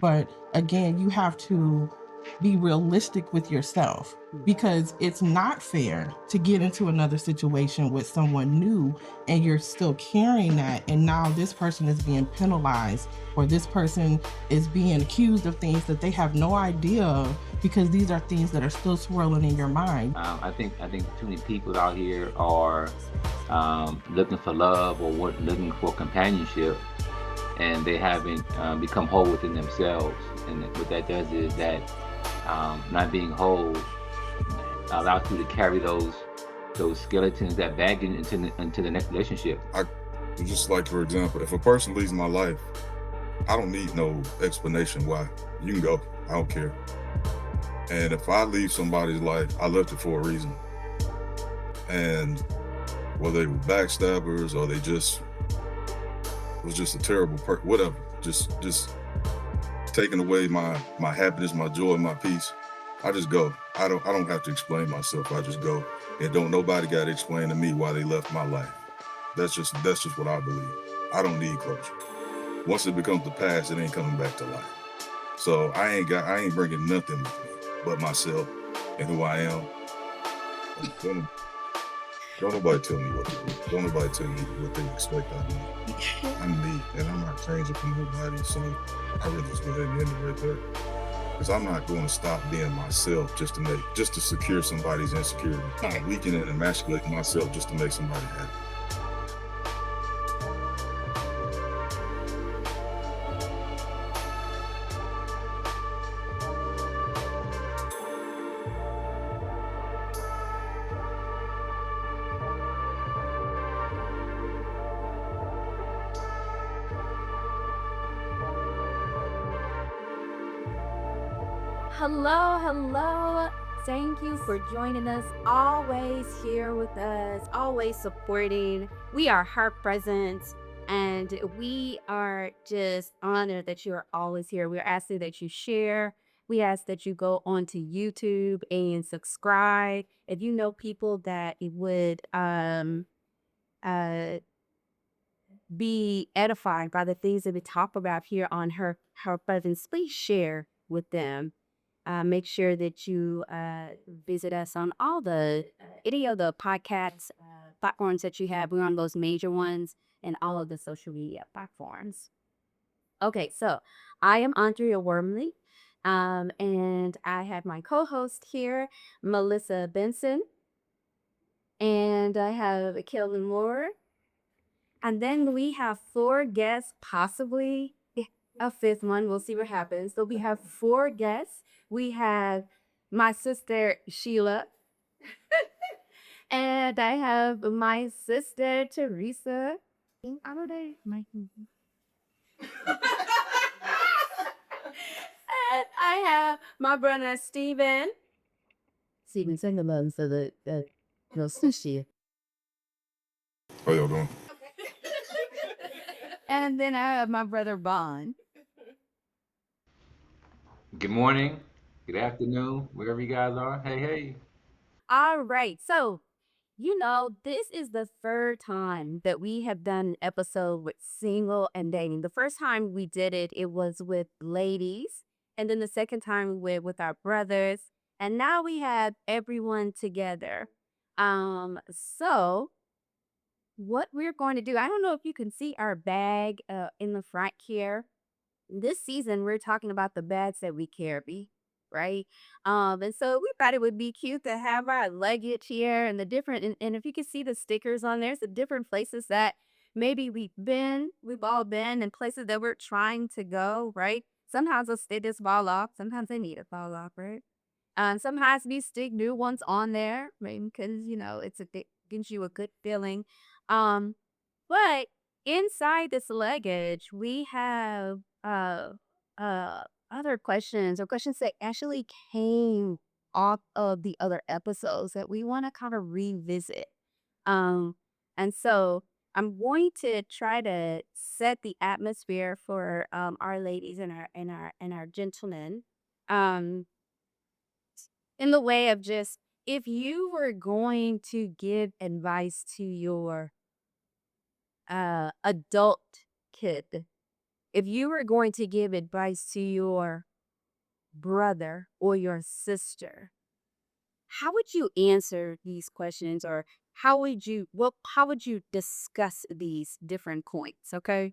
But again, you have to be realistic with yourself because it's not fair to get into another situation with someone new and you're still carrying that. And now this person is being penalized or this person is being accused of things that they have no idea of because these are things that are still swirling in your mind. I think too many people out here are looking for love or looking for companionship, and they haven't become whole within themselves. And what that does is that not being whole allows you to carry those skeletons, that baggage into the next relationship. I just like, for example, if a person leaves my life, I don't need no explanation why. You can go. I don't care. And if I leave somebody's life, I left it for a reason. And whether they were backstabbers or they just was just a terrible person, whatever, just taking away my happiness, my joy, my peace, I just go. I don't have to explain myself. I just go. And don't nobody got to explain to me why they left my life. That's just what I believe. I don't need closure. Once it becomes the past, it ain't coming back to life. So I ain't bringing nothing with me but myself and who I am. Don't nobody tell me what to do. Don't nobody tell me what they expect out of me. I'm me, and I'm not changing from nobody. So I really just go ahead and end it right there. Because I'm not going to stop being myself just to secure somebody's insecurity. I'm weakening and emasculating myself just to make somebody happy. Hello, hello. Thank you for joining us. Always here with us, always supporting. We are heart present and we are just honored that you are always here. We're asking that you share. We ask that you go onto YouTube and subscribe. If you know people that it would uh be edified by the things that we talk about here on her presence, please share with them. Make sure that you visit us on all the any of the podcast platforms that you have. We're on those major ones and all of the social media platforms. Okay, so I am Andrea Wormley, and I have my co-host here, Melissa Benson, and I have Kelvin Moore. And then we have 4 guests, possibly a 5th one. We'll see what happens. So we have 4 guests. We have my sister Sheila, and I have my sister Teresa. I don't know. And I have my brother Steven. Steven, sing along so that no sushi. How y'all doing? And then I have my brother Bond. Good morning, good afternoon, wherever you guys are. Hey, hey. All right. So, this is the 3rd time that we have done an episode with single and dating. The first time we did it, it was with ladies. And then the second time we went with our brothers. And now we have everyone together. So what we're going to do, I don't know if you can see our bag in the front here. This season we're talking about the bags that we carry, right? And so we thought it would be cute to have our luggage here and the different and if you can see the stickers on there, it's the different places that maybe we've all been and places that we're trying to go, right? Sometimes those stickers fall off, sometimes they need to fall off, right? Sometimes we stick new ones on there, maybe because it gives you a good feeling. Um, but inside this luggage, we have uh other questions or questions that actually came off of the other episodes that we want to kind of revisit. Um, and so I'm going to try to set the atmosphere for our ladies and our gentlemen. Um, in the way of just if you were going to give advice to your adult kid, If you were going to give advice to your brother or your sister, how would you answer these questions, or how would you discuss these different points? Okay.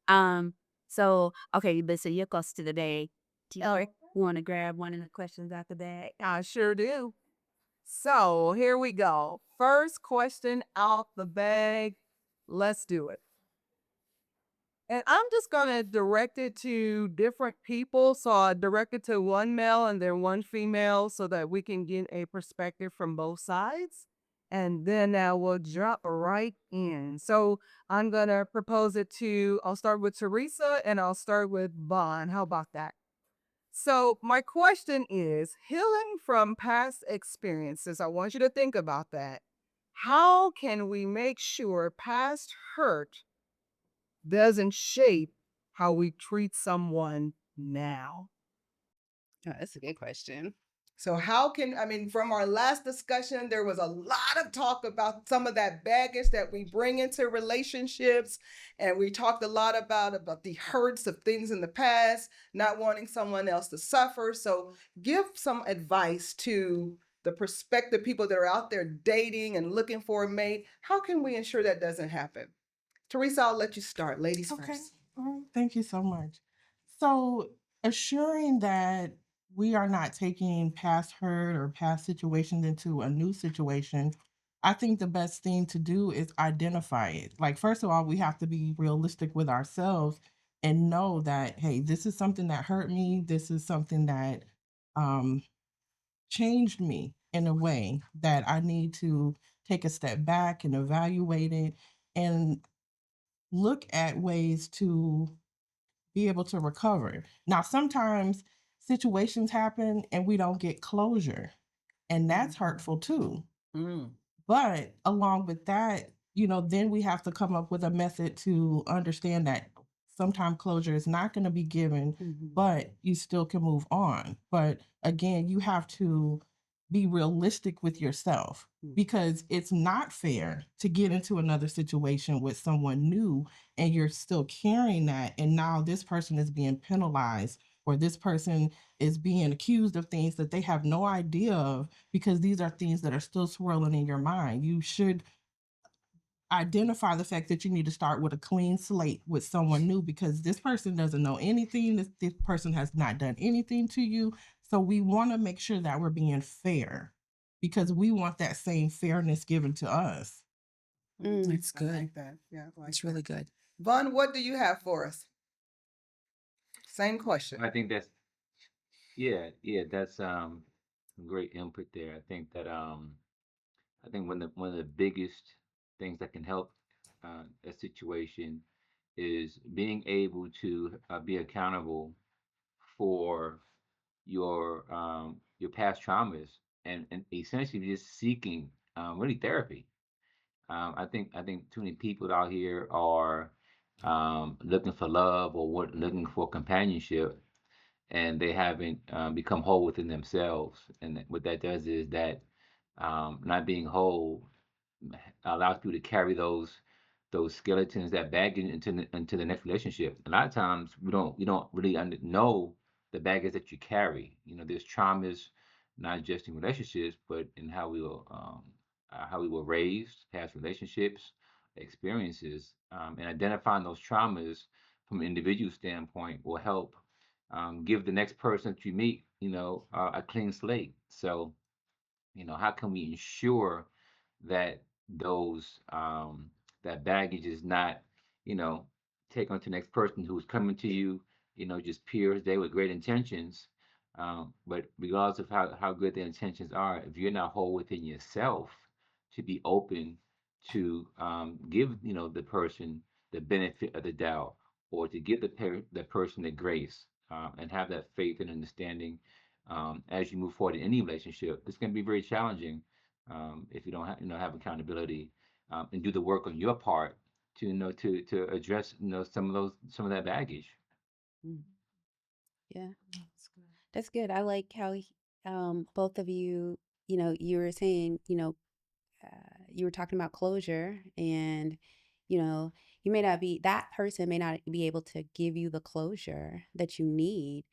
Um, so okay, listen, your cost to the day. Do you want to grab one of the questions out the bag? I sure do. So here we go. First question out the bag. Let's do it. And I'm just going to direct it to different people. So I direct it to one male and then one female so that we can get a perspective from both sides. And then I will drop right in. So I'm going to propose it to, I'll start with Teresa and I'll start with Vaughn. How about that? So, my question is healing from past experiences. I want you to think about that. How can we make sure past hurt doesn't shape how we treat someone now? Oh, that's a good question. So, how can, I mean, from our last discussion, there was a lot of talk about some of that baggage that we bring into relationships. And we talked a lot about the hurts of things in the past, not wanting someone else to suffer. So, give some advice to the prospective people that are out there dating and looking for a mate. How can we ensure that doesn't happen? Teresa, I'll let you start. Ladies Okay. first. Thank you so much. So, assuring that we are not taking past hurt or past situations into a new situation, I think the best thing to do is identify it. Like, first of all, we have to be realistic with ourselves and know that, hey, this is something that hurt me. This is something that um, changed me in a way that I need to take a step back and evaluate it and look at ways to be able to recover. Now, sometimes situations happen and we don't get closure, and that's hurtful too. Mm. But along with that, then we have to come up with a method to understand that sometimes closure is not going to be given, but you still can move on. But again, you have to be realistic with yourself because it's not fair to get into another situation with someone new and you're still carrying that. And now this person is being penalized or this person is being accused of things that they have no idea of because these are things that are still swirling in your mind. You should identify the fact that you need to start with a clean slate with someone new because this person doesn't know anything. This person has not done anything to you. So we want to make sure that we're being fair because we want that same fairness given to us. That's I good. like that. Yeah, I like It's that. really good. Vaughn, what do you have for us? Same question. I think that's that's great input there. I think one of the biggest things that can help a situation is being able to be accountable for your past traumas and essentially just seeking really therapy. I think too many people out here are looking for love or looking for companionship, and they haven't become whole within themselves. And what that does is that not being whole allows people to carry those skeletons, that baggage into the next relationship. A lot of times we don't really know the baggage that you carry. You know, there's traumas not just in relationships, but in how we were raised, past relationships, experiences, and identifying those traumas from an individual standpoint will help give the next person that you meet, a clean slate. So how can we ensure that those that baggage is not, you know, taken to the next person who's coming to you, just peers day with great intentions. But regardless of how good the intentions are, if you're not whole within yourself to be open to give, the person the benefit of the doubt or to give the person the grace and have that faith and understanding as you move forward in any relationship. It's going to be very challenging if you don't have accountability and do the work on your part to to address some of that baggage. Mm. Yeah, that's good. I like how both of you, you were saying, you were talking about closure and, you know, you may not be, that person may not be able to give you the closure that you need,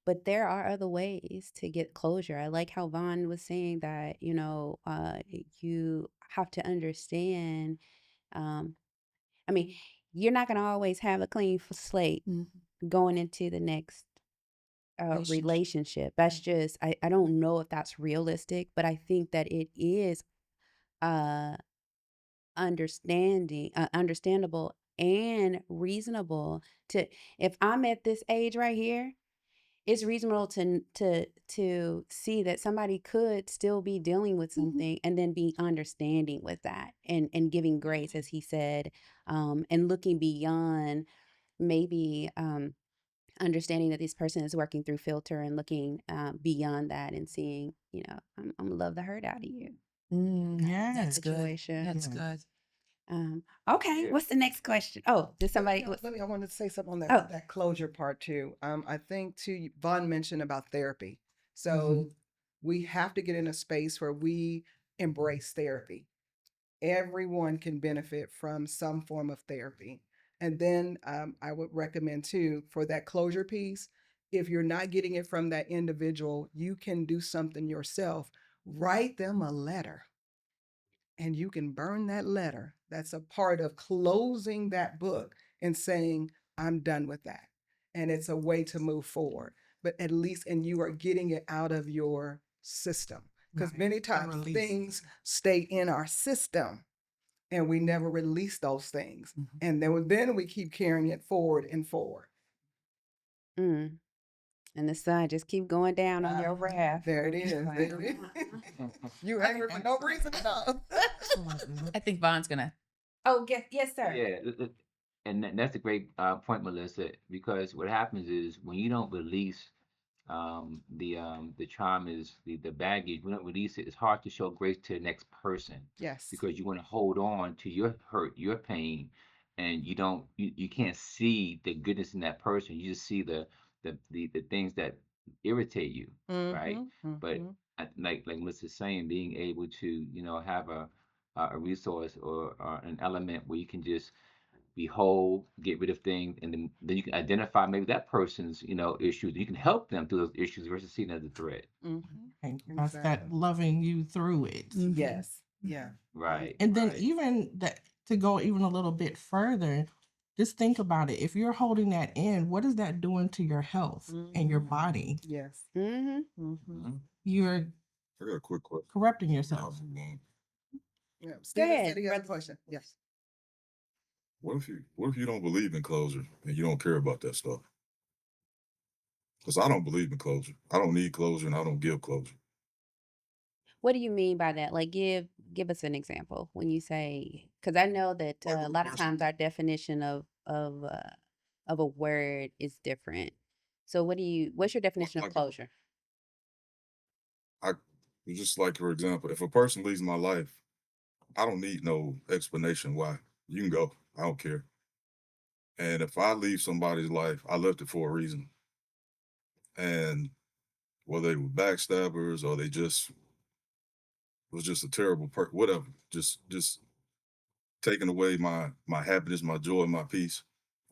but there are other ways to get closure. I like how Vaughn was saying that, you have to understand, um, I mean, you're not going to always have a clean slate going into the next relationship. That's just, I don't know if that's realistic, but I think that it is uh understandable and reasonable to, if I'm at this age right here, it's reasonable to see that somebody could still be dealing with something and then be understanding with that and giving grace, as he said, and looking beyond maybe understanding that this person is working through filter and looking beyond that and seeing, I'm gonna love the hurt out of you. Yes. That's good. Situation. That's Yes. good. Okay, Yeah. what's the next question? Oh, did somebody? I wanted to say something on Oh. that closure part too. I think too, Vaughn mentioned about therapy. So Mhm. we have to get in a space where we embrace therapy. Everyone can benefit from some form of therapy. And then I would recommend too, for that closure piece, if you're not getting it from that individual, you can do something yourself. Write them a letter and you can burn that letter. That's a part of closing that book and saying, I'm done with that. And it's a way to move forward. But at least, and you are getting it out of your system. Because Right. many A times release. things stay in our system and we never release those things. And then we keep carrying it forward and forward. And the sun just keep going down on your raft. There it is. There it is. You angry for no reason at all. I think Vaughn's gonna. Oh, yes, sir. Yeah, and that's a great point, Melissa, because what happens is when you don't release the charm is the baggage, we don't release it, it's hard to show grace to the next person Yes. because you want to hold on to your hurt, your pain, and you can't see the goodness in that person. You just see the things that irritate you, right? But like Melissa's saying, being able to have a resource or an element where you can just be whole, get rid of things, and then you can identify maybe that person's issues. You can help them through those issues versus seeing it as a threat. Right. That's that loving you through it. Yes. Yeah. Right. And then right. even that, to go even a little bit further, just think about it. If you're holding that in, what is that doing to your health and your body? Yes. You're I got a quick question. corrupting yourself. Yeah. Steven ahead, said he has a brother. question. Yes. What if you don't believe in closure and you don't care about that stuff? Because I don't believe in closure. I don't need closure and I don't give closure. What do you mean by that? Like, give us an example when you say, because I know that Like a with lot of person- times our definition of a word is different. So what's your definition of like- closure? Just like, for example, if a person leaves my life, I don't need no explanation why. You can go. I don't care. And if I leave somebody's life, I left it for a reason. And whether they were backstabbers or they just was just a terrible person, whatever, just taking away my happiness, my joy, my peace,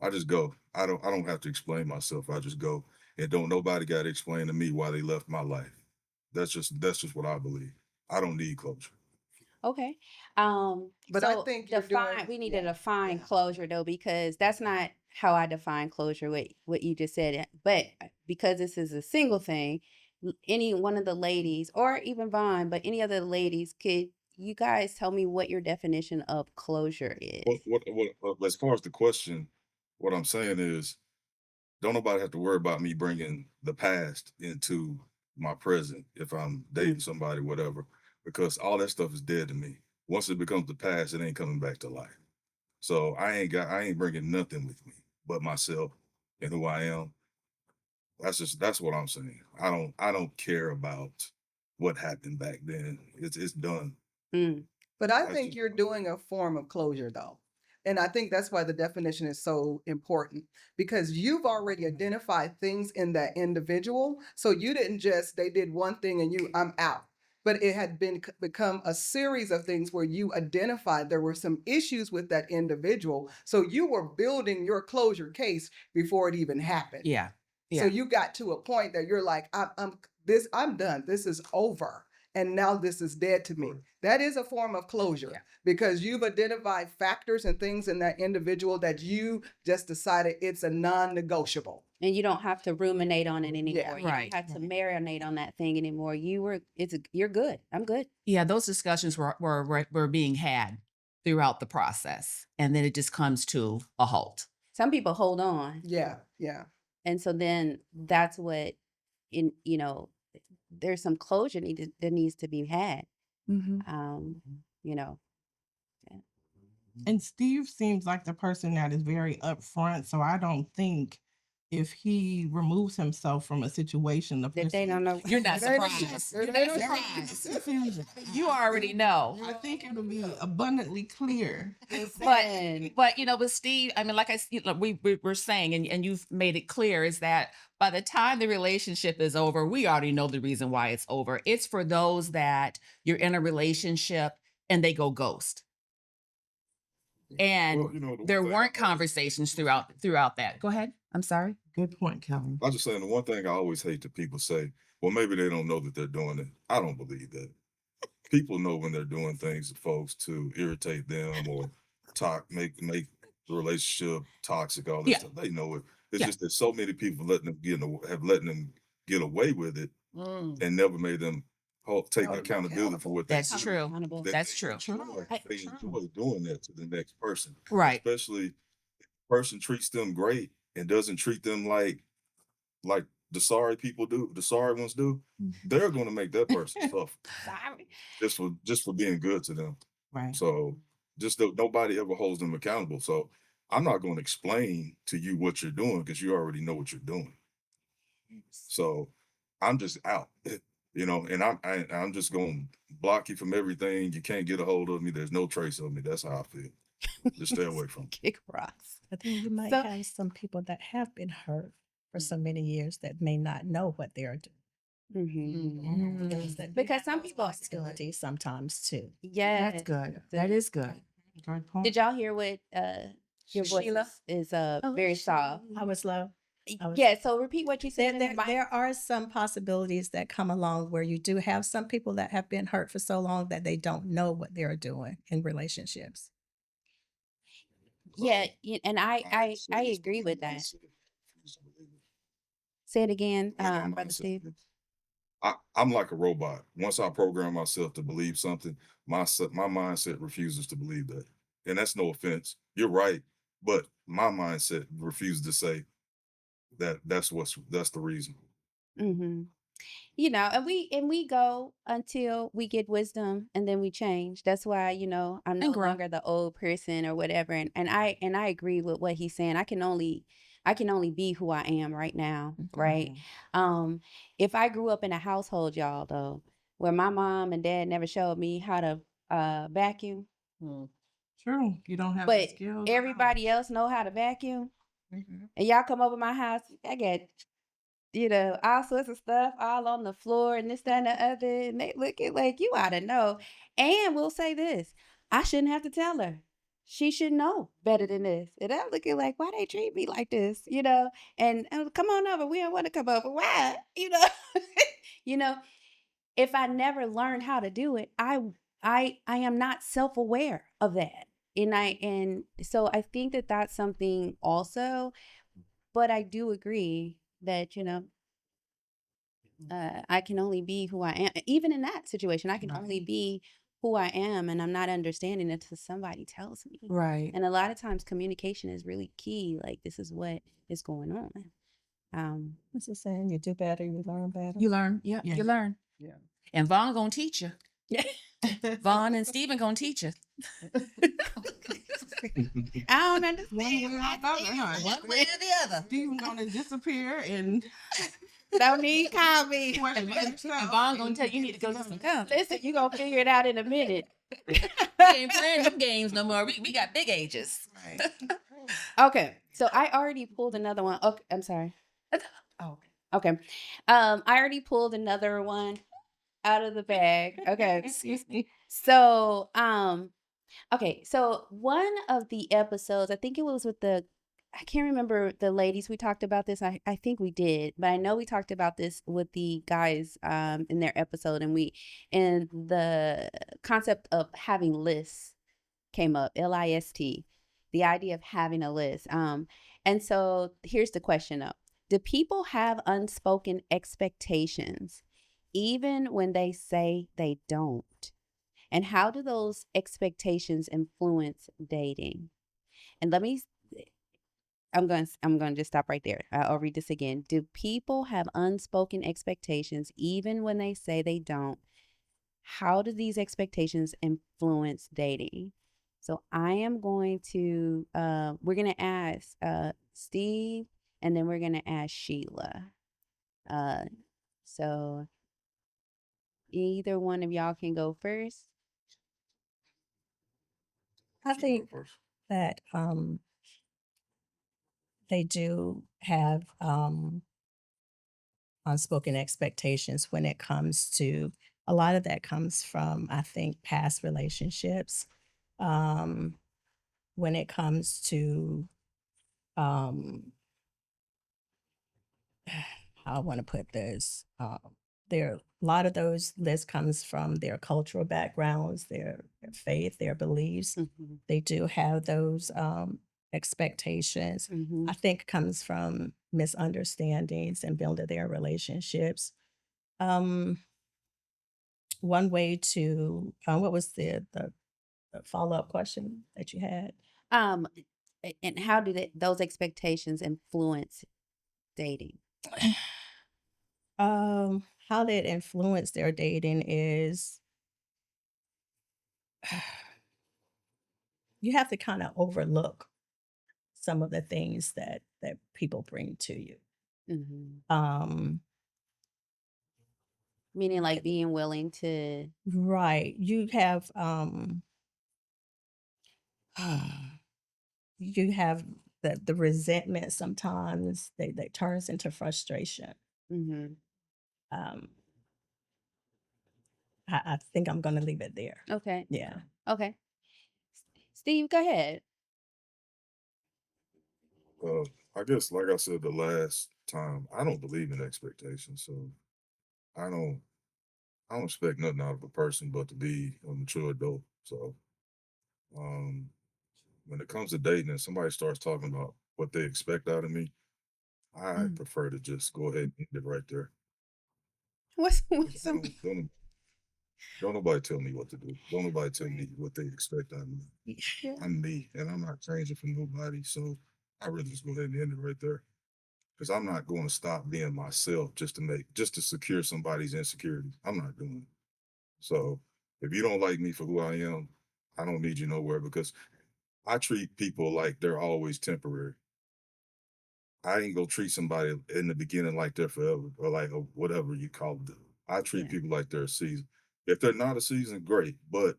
I just go. I don't have to explain myself. I just go. And don't nobody got to explain to me why they left my life. That's just what I believe. I don't need closure. Okay. But I So think you're doing- we need to yeah, define yeah. closure though, because that's not how I define closure, what you just said. But because this is a single thing, any one of the ladies, or even Vaughn, but any other ladies, could you guys tell me what your definition of closure is? As far as the question, what I'm saying is, don't nobody have to worry about me bringing the past into my present if I'm dating somebody, whatever, because all that stuff is dead to me. Once it becomes the past, it ain't coming back to life. So I ain't bringing nothing with me but myself and who I am. That's what I'm saying. I don't care about what happened back then. It's done. But I That's think just- you're doing a form of closure though. And I think that's why the definition is so important because you've already identified things in that individual. So you didn't just, they did one thing and I'm out. but it had become a series of things where you identified there were some issues with that individual. So you were building your closure case before it even happened. Yeah. So you got to a point that you're like, I'm done. This is over. And now this is dead to me. That is a form of closure because you've identified factors and things in that individual that you just decided it's a non-negotiable. And you don't have to ruminate on it anymore. Yeah. You Right. don't have to marinate on that thing anymore. You're good. I'm good. Yeah, those discussions were being had throughout the process, and then it just comes to a halt. Some people hold on. Yeah. Yeah. And so then that's what there's some closure that needs to be had. You know. And Steve seems like the person that is very upfront. So I don't think if he removes himself from a situation, the That they person, don't know. You're not They don't- surprised. they You're don't- not surprised. You already know. I think it'll be abundantly clear. But Steve, I mean, like we were saying, and you've made it clear, is that by the time the relationship is over, we already know the reason why it's over. It's for those that you're in a relationship and they go ghost. And Well, there weren't conversations throughout that. Go ahead. I'm sorry. Good point, Kelly. I'm just saying the one thing I always hate that people say, well, maybe they don't know that they're doing it. I don't believe that. People know when they're doing things to folks to irritate them or make the relationship toxic, all this stuff. They know it. It's just that so many people have letting them get away with it and never made them take accountability for what they That's do. true. That That's they true. enjoy doing that to the next person. Right. Especially if the person treats them great and doesn't treat them like the sorry ones do, they're going to make that person suffer Sorry. just for being good to them. Right. So nobody ever holds them accountable. So I'm not going to explain to you what you're doing because you already know what you're doing. So I'm just out, and I'm just going to block you from everything. You can't get a hold of me. There's no trace of me. That's how I feel. Just stay away from me. Kick rocks. But then you might So- have some people that have been hurt for so many years that may not know what they're doing. Those that do Because have some those people- hostilities sometimes too. Yeah. That's good. That is good. Good point. Did y'all hear what your voice Sheila? is very soft? I was low. I was- Yeah, so repeat what you said. There are some possibilities that come along where you do have some people that have been hurt for so long that they don't know what they're doing in relationships. Yeah, and I agree with that. Say it again, Like my Brother mindset. Steve. I'm like a robot. Once I program myself to believe something, my mindset refuses to believe that. And that's no offense. You're right, but my mindset refuses to say that that's the reason. Mm-hmm. And we go until we get wisdom, and then we change. That's why I'm no And grow. longer the old person or whatever. And I agree with what he's saying. I can only be who I am right now, right? If I grew up in a household, y'all, though, where my mom and dad never showed me how to vacuum, True. You don't have but the skills. everybody else know how to vacuum, Mm-hmm. and y'all come over my house, I got all sorts of stuff all on the floor and this, that, and the other. And they looking like, you ought to know. And we'll say this, I shouldn't have to tell her. She should know better than this. And I'm looking like, why they treat me like this? And come on over. We don't want to come over. Why? If I never learned how to do it, I am not self-aware of that. And so I think that that's something also, but I do agree that, I can only be who I am. Even in that situation, I can only be who I am, and I'm not understanding until somebody tells me. Right. And a lot of times communication is really key. Like, this is what is going on. What's it saying? You do better, you learn better. You learn. Yeah. Yeah. You learn. Yeah. And Vaughn gonna teach you. Vaughn and Stephen gonna teach you. I don't One understand. way or another, huh? One way or the other. Steve's gonna disappear and Don't need call me. question And yourself. Vaughn gonna tell you need to go get some coffee. Listen, you gonna figure it out in a minute. We ain't playing them games no more. We got big ages. Right. Okay, so I already pulled another one. Okay, I'm sorry. Oh. Okay, I already pulled another one. out of the bag. Okay. Excuse me. So, okay, so one of the episodes, I think it was with I can't remember the ladies we talked about this. I think we did, but I know we talked about this with the guys in their episode, and the concept of having lists came up, LIST, the idea of having a list. And so here's the question though. Do people have unspoken expectations even when they say they don't? And how do those expectations influence dating? And I'm going to just stop right there. I'll read this again. Do people have unspoken expectations even when they say they don't? How do these expectations influence dating? So I am going to we're going to ask Steve, and then we're going to ask Sheila. So either one of y'all can go first. I think First. that they do have unspoken expectations when it comes to a lot of that comes from, I think, past relationships. When it comes to how I want to put this, a lot of those lists comes from their cultural backgrounds, their faith, their beliefs. Mhm. They do have those expectations. Mhm. I think comes from misunderstandings and building their relationships. Um, One way to what was the follow-up question that you had? And how do those expectations influence dating? How that influence their dating is you have to kind of overlook some of the things that people bring to you. Mhm. Um, Meaning like being willing to right. You have the resentment sometimes that turns into frustration. Mhm. Um, I think I'm gonna leave it there. Okay. Yeah. Okay. Steve, go ahead. I guess, like I said the last time, I don't believe in expectations, so I don't I don't expect nothing out of a person but to be a mature adult. So um, when it comes to dating and somebody starts talking about what they expect out of me, I Mm. prefer to just go ahead and end it right there. What's 'Cause some don't nobody tell me what to do. Don't nobody tell me what they expect out of me. yeah. I'm me, and I'm not changing for nobody. So I really just go ahead and end it right there. Because I'm not going to stop being myself just to secure somebody's insecurities. I'm not doing it. So if you don't like me for who I am, I don't need you nowhere because I treat people like they're always temporary. I ain't gonna treat somebody in the beginning like they're forever or like or whatever you call it. I treat Yeah. people like they're a season. If they're not a season, great. But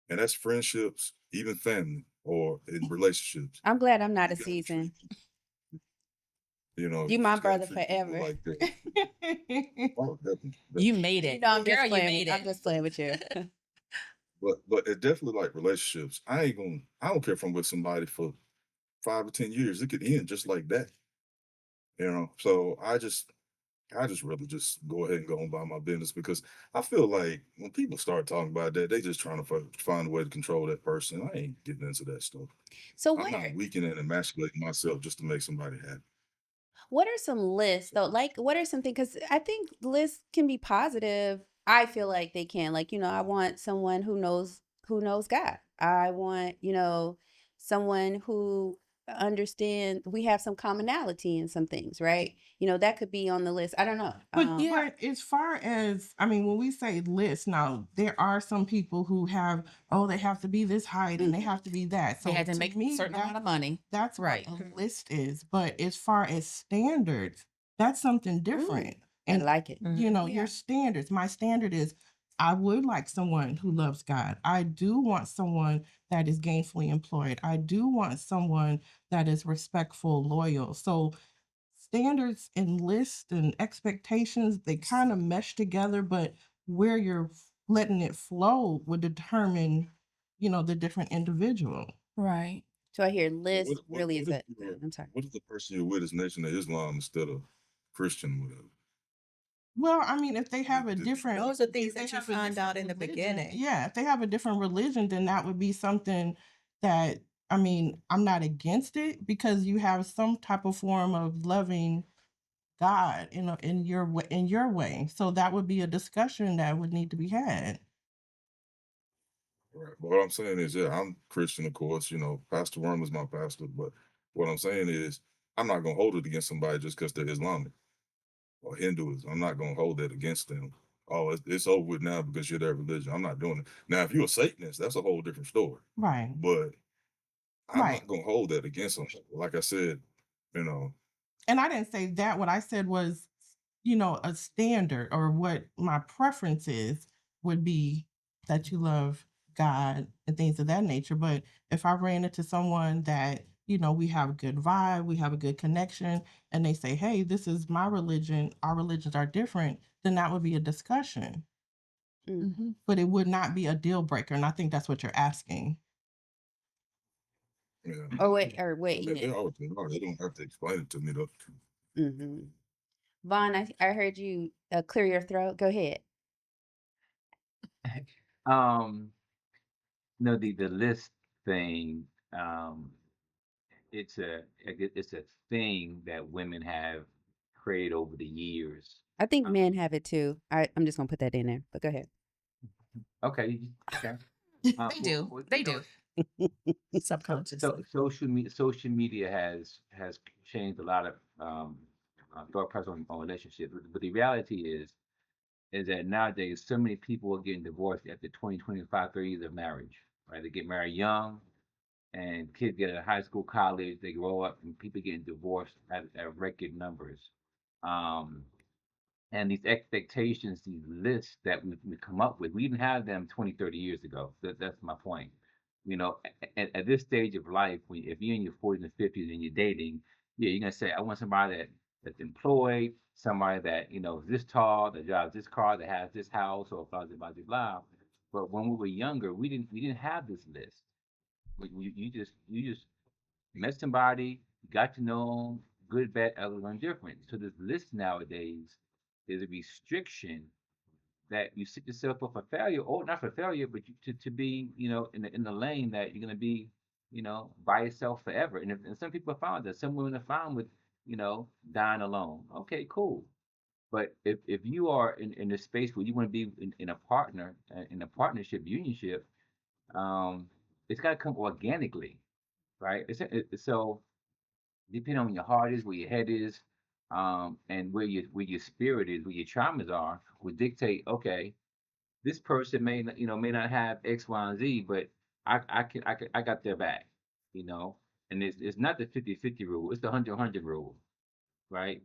and that's friendships, even family or in relationships. I'm glad I'm not You a gotta season. treat, you You my just gotta brother treat people forever. like that. Oh, definitely. You made You it. know, I'm just Girl, you playing. made I'm it. just playing with you. But it definitely like relationships. I don't care if I'm with somebody for 5 or 10 years. It could end just like that. So I just rather just go ahead and go on by my business because I feel like when people start talking about that, they just trying to find a way to control that person. I ain't getting into that stuff. So I'm not weakening and emasculating myself just to make somebody happy. what are some lists though? Like, what are some things? Because I think lists can be positive. I feel like they can. Like, I want someone who knows God. I want, someone who understand we have some commonality in some things, right? That could be on the list. I don't know. But as far as, I mean, when we say list, now there are some people who have, oh, they have to be this height and they have to be that. They So had to to make a me, certain amount of money. that's Right. what a list is. But as far as standards, that's something different. I And like it. Mhm. your standards, my standard is I would like someone who loves God. I do want someone that is gainfully employed. I do want someone that is respectful, loyal. So standards and lists and expectations, they kind of mesh together, but where you're letting it flow would determine, the different individual. Right. So I hear What, list what, really what is if a. you're, I'm sorry. what if the person you're with is Nation of Islam instead of Christian, whatever? Well, I mean, if they have a Th- different, Those are if things they that you have a find out different in the religion, beginning. yeah, if they have a different religion, then that would be something that, I mean, I'm not against it because you have some type of form of loving God in your way. So that would be a discussion that would need to be had. Right. But what I'm saying is, yeah, I'm Christian, of course. Pastor Worm is my pastor. But what I'm saying is, I'm not gonna hold it against somebody just because they're Islamic or Hindus. I'm not gonna hold that against them. Oh, it's over with now because you're their religion. I'm not doing it. Now, if you're a Satanist, that's a whole different story. Right. But I'm Right. not gonna hold that against them. Like I said, you know, And I didn't say that. What I said was, a standard or what my preference is would be that you love God and things of that nature. But if I ran into someone that, we have a good vibe, we have a good connection, and they say, hey, this is my religion, our religions are different, then that would be a discussion. Mm. But it would not be a deal breaker. And I think that's what you're asking. yeah. Or wait, They don't have to explain it to me though. Mm-hmm. Vaughn, I heard you clear your throat. Go ahead. No, the list thing. Um, it's a thing that women have created over the years. I think men have it too. I'm just gonna put that in there. But go ahead. Okay, okay. They do. They do. Subconsciously. Social media has changed a lot of thought process on relationships. But the reality is that nowadays so many people are getting divorced after 20, 25, 30 years of marriage. Right? They get married young, and kids get out of high school, college. They grow up, and people getting divorced at record numbers. Um, and these expectations, these lists that we come up with, we didn't have them 20, 30 years ago. That's my point. At this stage of life, if you're in your 40s and 50s and you're dating, yeah, you're gonna say, I want somebody that's employed, somebody that is this tall, that drives this car, that has this house, or blah blah blah blah. But when we were younger, we didn't have this list. You just met somebody, got to know them, good, bad, ugly, and different. So this list nowadays is a restriction that you set yourself up for failure, or not for failure, but to be, in the lane that you're gonna be, by yourself forever. And some people are fine with that. Some women are fine with, dying alone. Okay, cool. But if you are in a space where you want to be in a partner, in a partnership, unionship, um, it's got to come organically, right? So depending on your heart is, where your head is, and where your spirit is, where your traumas are, will dictate. Okay, this person may not have X, Y, and Z, but I got their back, you know. And it's not the 50-50 rule; it's the 100-100 rule, right?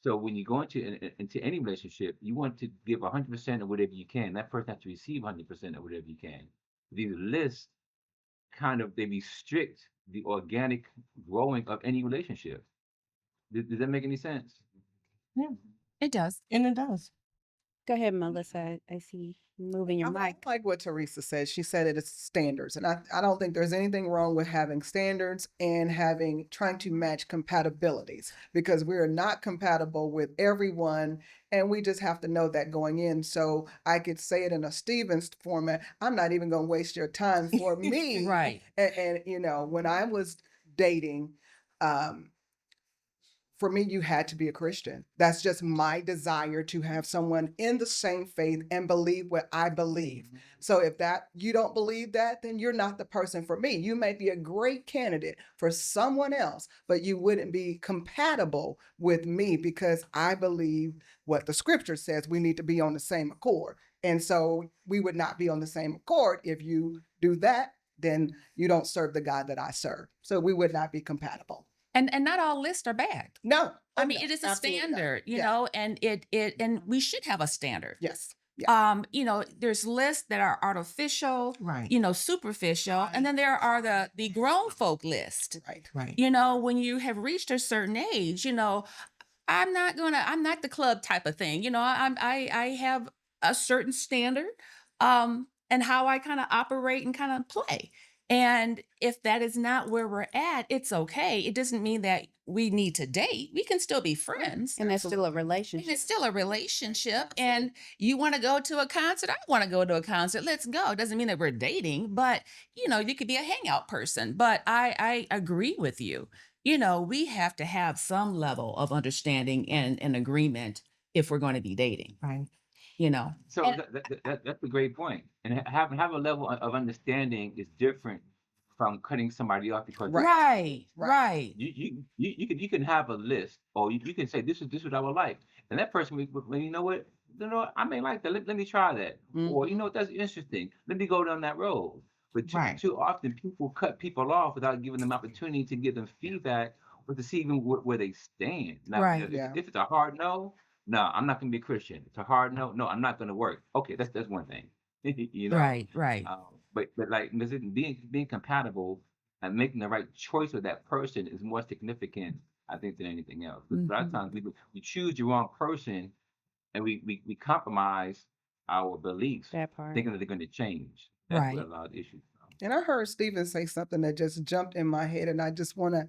So when you go into any relationship, you want to give 100% of whatever you can. That person has to receive 100% of whatever you can. These lists they restrict the organic growing of any relationship. Does that make any sense? Yeah, It does. and it does. Go ahead, Melissa. I see you moving your I mic. like what Teresa said. She said it is standards. And I don't think there's anything wrong with having standards and trying to match compatibilities, because we're not compatible with everyone. And we just have to know that going in. So I could say it in a Stevens format. I'm not even going to waste your time for me. Right. And when I was dating, um, for me, you had to be a Christian. That's just my desire, to have someone in the same faith and believe what I believe. So if that you don't believe that, then you're not the person for me. You may be a great candidate for someone else, but you wouldn't be compatible with me, because I believe what the scripture says. We need to be on the same accord. And so we would not be on the same accord. If you do that, then you don't serve the God that I serve. So we would not be compatible. And not all lists are bad. No. I mean, it is a absolutely not. standard, Yeah. and and we should have a standard. Yes. Yeah. There's lists that are artificial, Right. superficial, and then there are the grown folk list. Right. Right. When you have reached a certain age, I'm not the club type of thing. I have a certain standard, and how I kind of operate and kind of play. And if that is not where we're at, it's okay. It doesn't mean that we need to date. We can still be friends. And that's still a And relationship. it's still a relationship. And you want to go to a concert? I want to go to a concert. Let's go. It doesn't mean that we're dating, but you could be a hangout person. But I agree with you. We have to have some level of understanding and agreement if we're going to be dating. Right. So And that's a great point. And have a level of understanding is different from cutting somebody off because right, Right. right. you can have a list, or you can say this is what I would like, and that person you know what, I may like that. Let me try that, or you know what, that's interesting. Let me go down that road. But Right. too often people cut people off without giving them opportunity to give them feedback or to see even where they stand. Now, Right. if it's a hard no, no, I'm not gonna be a Christian. It's a hard no, no, I'm not gonna work. Okay, that's one thing, you know. Right, right. But like being compatible and making the right choice with that person is more significant, I think, than anything else. But a lot of times we choose the wrong person and we compromise our beliefs, That part. thinking that they're going to change. That's where a Right. lot of issues come. And I heard Stephen say something that just jumped in my head, and I just want to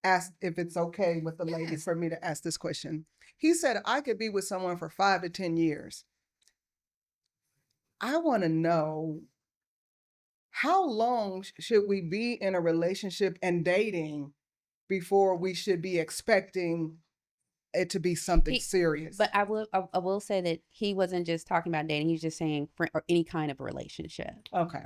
ask if it's okay with the ladies Yes. for me to ask this question. He said, I could be with someone for 5 to 10 years. I want to know, how long should we be in a relationship and dating before we should be expecting it to be something He- serious? But I will say that he wasn't just talking about dating. He's just saying or any kind of relationship. Okay.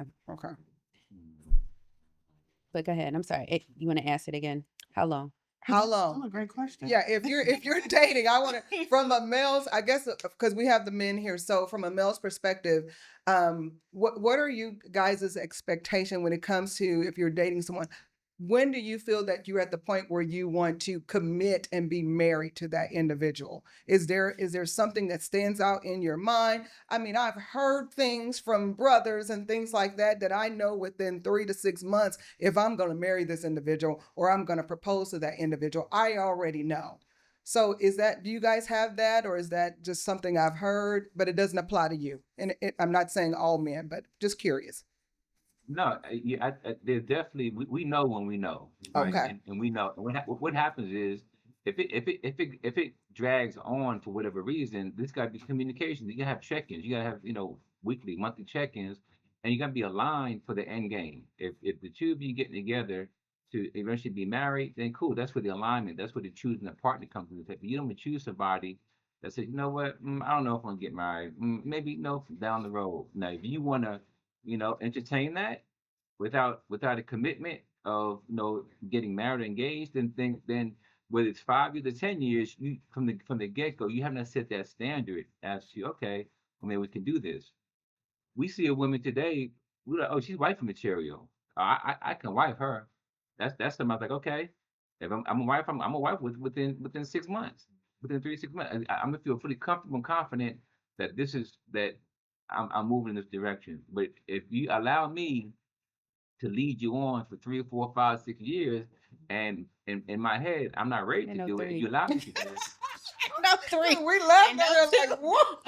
But go ahead. I'm sorry. You want to ask it again? How long? How Still long? a great question. Yeah, if you're dating, I want to, from a male's, I guess, because we have the men here. So from a male's perspective, what are you guys' expectation when it comes to, if you're dating someone? When do you feel that you're at the point where you want to commit and be married to that individual? Is there something that stands out in your mind? I mean, I've heard things from brothers and things like that I know within 3 to 6 months, if I'm going to marry this individual or I'm going to propose to that individual, I already know. So do you guys have that, or is that just something I've heard, but it doesn't apply to you? And I'm not saying all men, but just curious. No, yeah, there's definitely, we know when we know, right? Okay. And we know. And what happens is, if it drags on for whatever reason, there's got to be communication. You gotta have check-ins. You gotta have weekly, monthly check-ins, and you gotta be aligned for the end game. If the two of you getting together to eventually be married, then cool. That's where the alignment. That's where the choosing a partner comes into play. But you don't choose somebody that says, you know what, I don't know if I'm gonna get married. Maybe no, down the road. Now, if you wanna entertain that without a commitment of getting married or engaged, then whether it's 5 years or 10 years, you from the get-go, you haven't set that standard as to, okay, well, maybe we can do this. We see a woman today, we're like, oh, she's wifey material. I can wife her. That's something I was like, okay, if I'm a wife, I'm a wife within 6 months, within 3 to 6 months. I'm gonna feel fully comfortable and confident that I'm moving in this direction. But if you allow me to lead you on for 3 or 4, 5, 6 years, and in my head, I'm not ready to do it, and 3. you allow me to do it. No 3. We laughed at it like, what?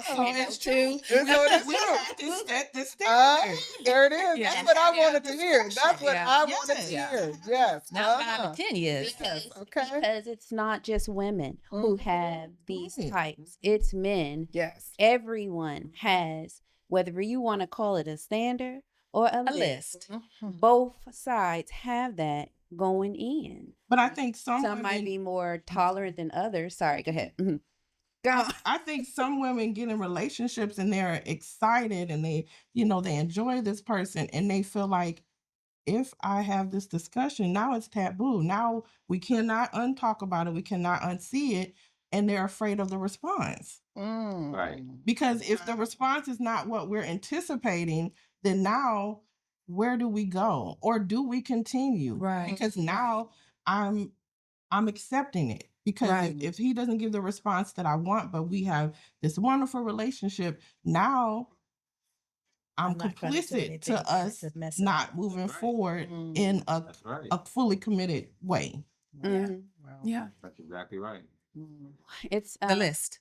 So it's true. It's true. Set the standard. There it is. Yeah. That's what I Yeah. wanted to hear. That's what Yeah. I wanted to Yeah. hear. Yes. Not 5 to 10 years. Yes. Okay. Because it's not just women who have these Right. types. It's men. Yes. Everyone has, whether you want to call it a standard or a A list. list. Both sides have that going in. But I think some Some might women, be more tolerant than others. Sorry, go ahead. Go. I think some women get in relationships and they're excited and they enjoy this person and they feel like, if I have this discussion, now it's taboo. Now we cannot untalk about it. We cannot unsee it. And they're afraid of the response. Right. Because if the response is not what we're anticipating, then now where do we go? Or do we continue? Right. Because now I'm accepting it. Because Right. if he doesn't give the response that I want, but we have this wonderful relationship, now I'm I'm not gonna do complicit anything to us to mess it not up. moving Right. forward in That's right. a fully committed way. Mhm. Wow. Yeah. That's exactly right. Mm. It's The list.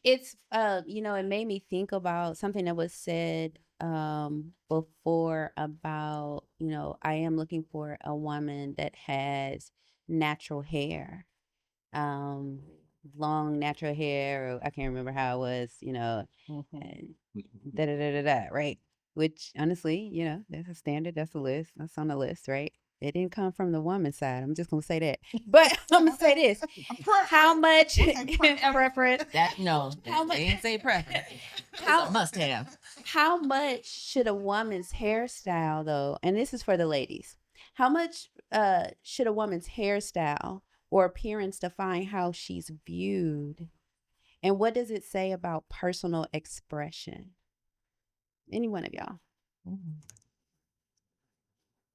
It's it made me think about something that was said before about, I am looking for a woman that has natural hair. Um long natural hair, or I can't remember how it was, and da da da da da, right? Which honestly, that's a standard, that's a list, that's on the list, right? It didn't come from the woman's side. I'm just gonna say that. But I'm gonna say this. How much preference? That no, How they much? ain't say preference. It's How a must have. how much should a woman's hairstyle though? And this is for the ladies. How much should a woman's hairstyle or appearance define how she's viewed? And what does it say about personal expression? Any one of y'all?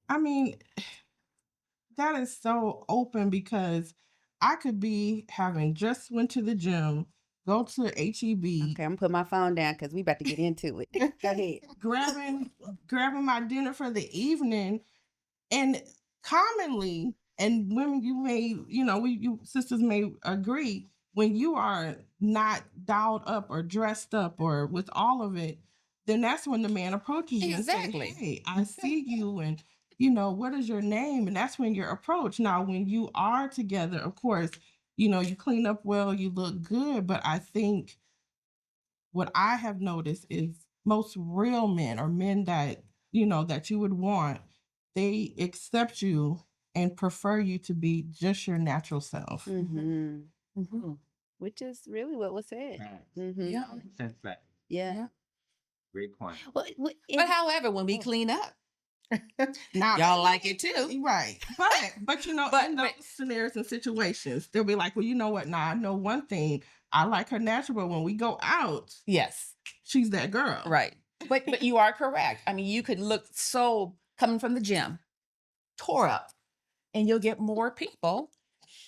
I mean, that is so open because I could be having just went to the gym, go to HEB, Okay, I'm gonna put my phone down because we about to get into it. Go ahead. grabbing my dinner for the evening, and commonly, and women, you may, you sisters may agree, when you are not dialed up or dressed up or with all of it, then that's when the man approaches you Exactly. and say, hey, I see you, and what is your name? And that's when you're approached. Now, when you are together, of course, you clean up well, you look good, but I think what I have noticed is most real men, or men that that you would want, they accept you and prefer you to be just your natural self. Mm-hmm. Mm-hmm. Which is really what was said. Mm-hmm. Yeah. Sense that. Yeah. Great point. Well, But however, when we clean up, Now, y'all like it too. right? But in those scenarios and situations, they'll be like, well, you know what? Now I know one thing. I like her natural, but when we go out, Yes. she's that girl. Right. But you are correct. I mean, you could look so coming from the gym, tore up, and you'll get more people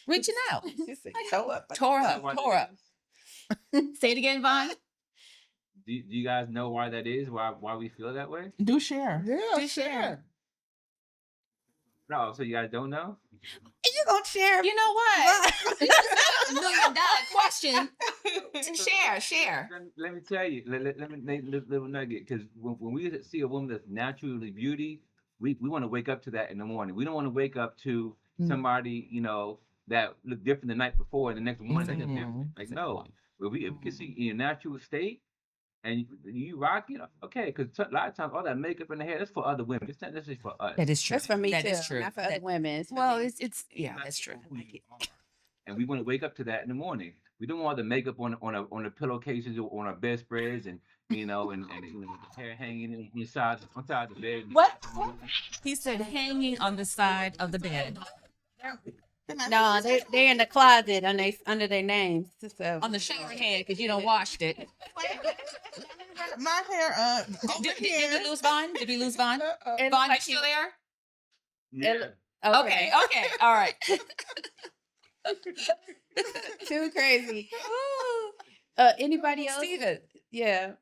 reaching out. Tore up. Say it again, Vaughn. Do you guys know why that is? Why we feel that way? Do share. Yeah, Do share. No, so you guys don't know? You gonna share? You know what? This is not a $1 million question. Share. Let me tell you. Let me make a little nugget, because when we see a woman that's naturally beauty, we want to wake up to that in the morning. We don't want to wake up to somebody that looked different the night before, and the next morning they look different. Like, no, if we can see in your natural state and you rock it, okay? Because a lot of times all that makeup in the hair, that's for other women. It's not necessarily for us. That is true. That's for me That too. is true. Not for other women. It's for Well, me. it's yeah, that's true. Who you are. And we want to wake up to that in the morning. We don't want the makeup on the pillowcases or on our bedspreads, and the hair hanging inside on side of the bed. What? He said hanging on the side of the bed. No, they're in the closet under their names. So. On the shower head because you don't washed it. My hair Did we lose Vaughn? Did we lose Vaughn? It Vaughn, looks you like still there? Yeah. Okay, all right. Too crazy. Anybody else? Steven, Yeah.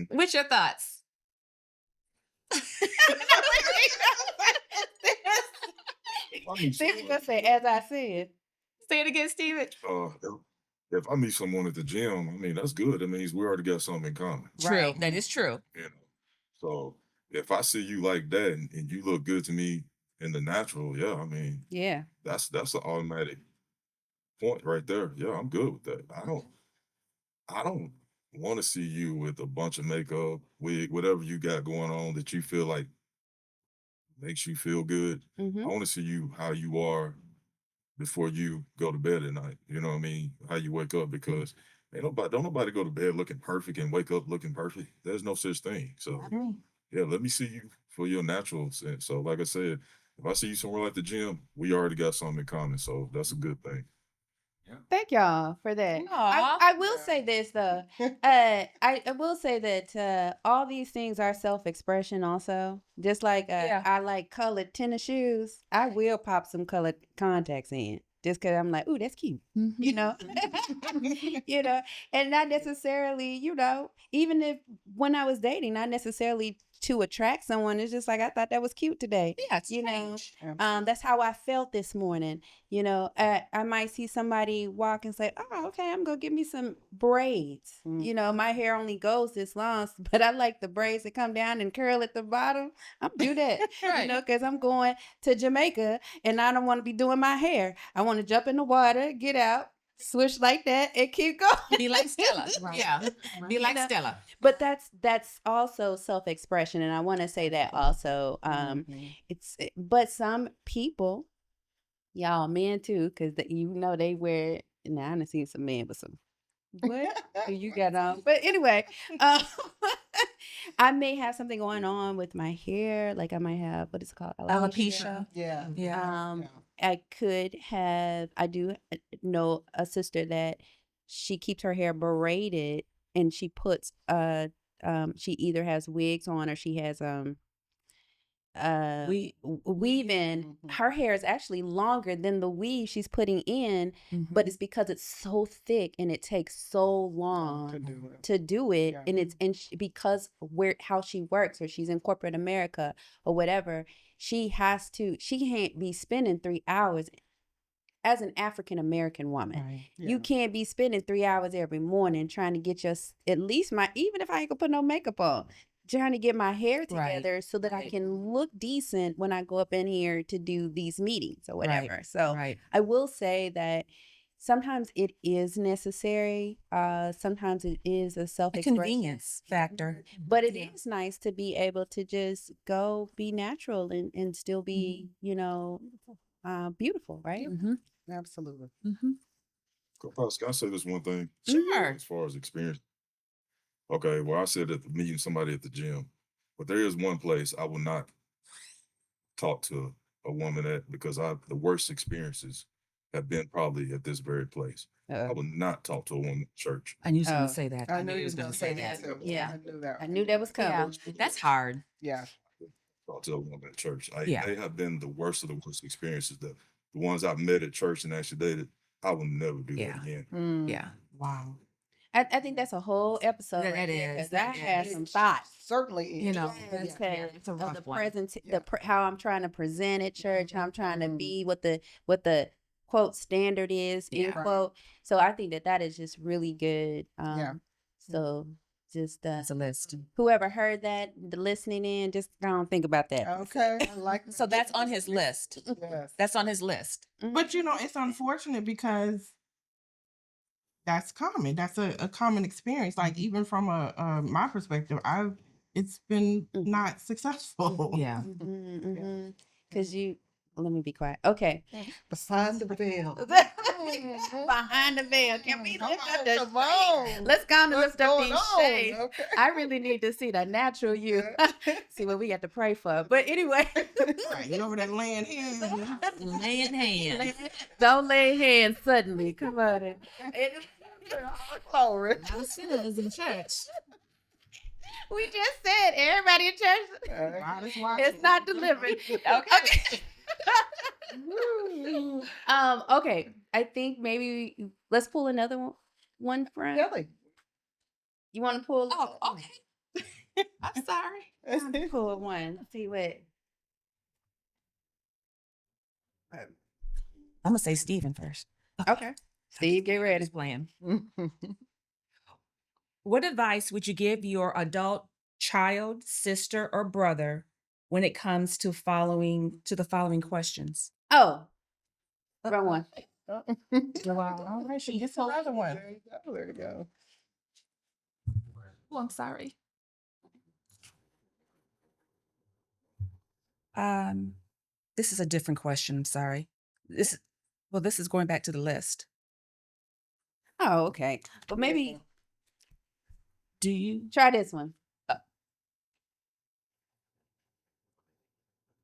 what's your thoughts? Steven gonna say, as I said. Say it again, Steven. If I meet someone at the gym, I mean, that's good. That means we already got something in common. True. Right. That is true. So if I see you like that and you look good to me in the natural, yeah, I mean, Yeah. that's an automatic point right there. Yeah, I'm good with that. I don't want to see you with a bunch of makeup, wig, whatever you got going on that you feel like makes you feel good. I want to see you how you are before you go to bed at night. You know what I mean? How you wake up, because don't nobody go to bed looking perfect and wake up looking perfect. There's no such thing. So yeah, let me see you for your natural sense. So like I said, if I see you somewhere like the gym, we already got something in common. So that's a good thing. Thank y'all for that. Aw. I will say this though. I will say that all these things are self-expression also. Just like I like colored tennis shoes, I will pop some colored contacts in. Just because I'm like, ooh, that's cute. You know? And not necessarily, even if when I was dating, not necessarily to attract someone. It's just like, I thought that was cute today. Yeah, it's You know, strange. that's how I felt this morning. You know, I might see somebody walk and say, oh, okay, I'm gonna give me some braids. You know, my hair only goes this long, but I like the braids that come down and curl at the bottom. I'm do that. Right. You know, because I'm going to Jamaica and I don't want to be doing my hair. I want to jump in the water, get out, swish like that, and keep going. Be like Stella. Yeah. Be like know, Stella. But that's also self-expression, and I want to say that also. But some people, y'all men too, because you know they wear. Now I done seen some men with some. What do you got on? But anyway, I may have something going on with my hair. Like I might have, what is it called? Alopecia. Yeah. Yeah. I could have. I do know a sister that she keeps her hair braided, and she puts she either has wigs on or she has weave-in. Her hair is actually longer than the weave she's putting in, but it's because it's so thick and it takes so long to do it. Yeah. And it's because how she works, or she's in corporate America or whatever, she can't be spending 3 hours as an African American woman. Right. You can't be spending 3 hours every morning trying to get at least even if I ain't gonna put no makeup on, trying to get my hair together so that I can look decent when I go up in here to do these meetings or whatever. So I will say that sometimes it is necessary. Sometimes it is a A self-expression. convenience factor. But it is nice to be able to just go be natural and still be, beautiful, right? Absolutely. Pastor, can I say this one thing? Sure. As far as experience. Okay, well, I said at the meeting somebody at the gym, but there is one place I will not talk to a woman at, because the worst experiences have been probably at this very place. I will not talk to a woman at church. I knew he was going to say that. I knew he was going to say that. that. Yeah. I knew that. I knew that was coming. Yeah, that's hard. Yeah. Talk to a woman at church. Yeah. They have been the worst of the worst experiences. The ones I've met at church and actually dated, I will never do that again. Yeah. Wow. I think that's a whole episode. That right there, is. 'cause I had some thoughts. Certainly. You know, Because it's a of rough the one. how I'm trying to present at church, how I'm trying to be what the quote standard is, end Yeah. quote. So I think that is just really good. Yeah. So just That's a list. whoever heard that, the listening in, just don't think about that. Okay. I like So that's on his list. Yes. That's on his list. But it's unfortunate because that's common. That's a common experience. Like even from my perspective, it's been not successful. Yeah. Because let me be quiet. Okay. Beside the veil. Behind the veil. Can we lift up the Come on. shade? Let's go on and What's lift up going these on? shades. Okay. I really need to see the natural you. See what we got to pray for. But anyway. Right, you over that laying hands. Laying hands. Don't lay hands suddenly. Come on. Glory. Sinners in church. We just said everybody in church God is watching. is not delivered. Okay. Okay. I think maybe let's pull another one friend. Kelly. You want to pull? Oh, okay. I'm sorry. Pull one. Let's see what. I'm going to say Stephen first. Okay. Steve, get ready. Just playing. What advice would you give your adult child, sister, or brother when it comes to the following questions? Oh, wrong one. All right, she gets another one. There you go. There you go. Oh, I'm sorry. This is a different question. I'm sorry. This is going back to the list. Oh, okay. But maybe Do you? try this one.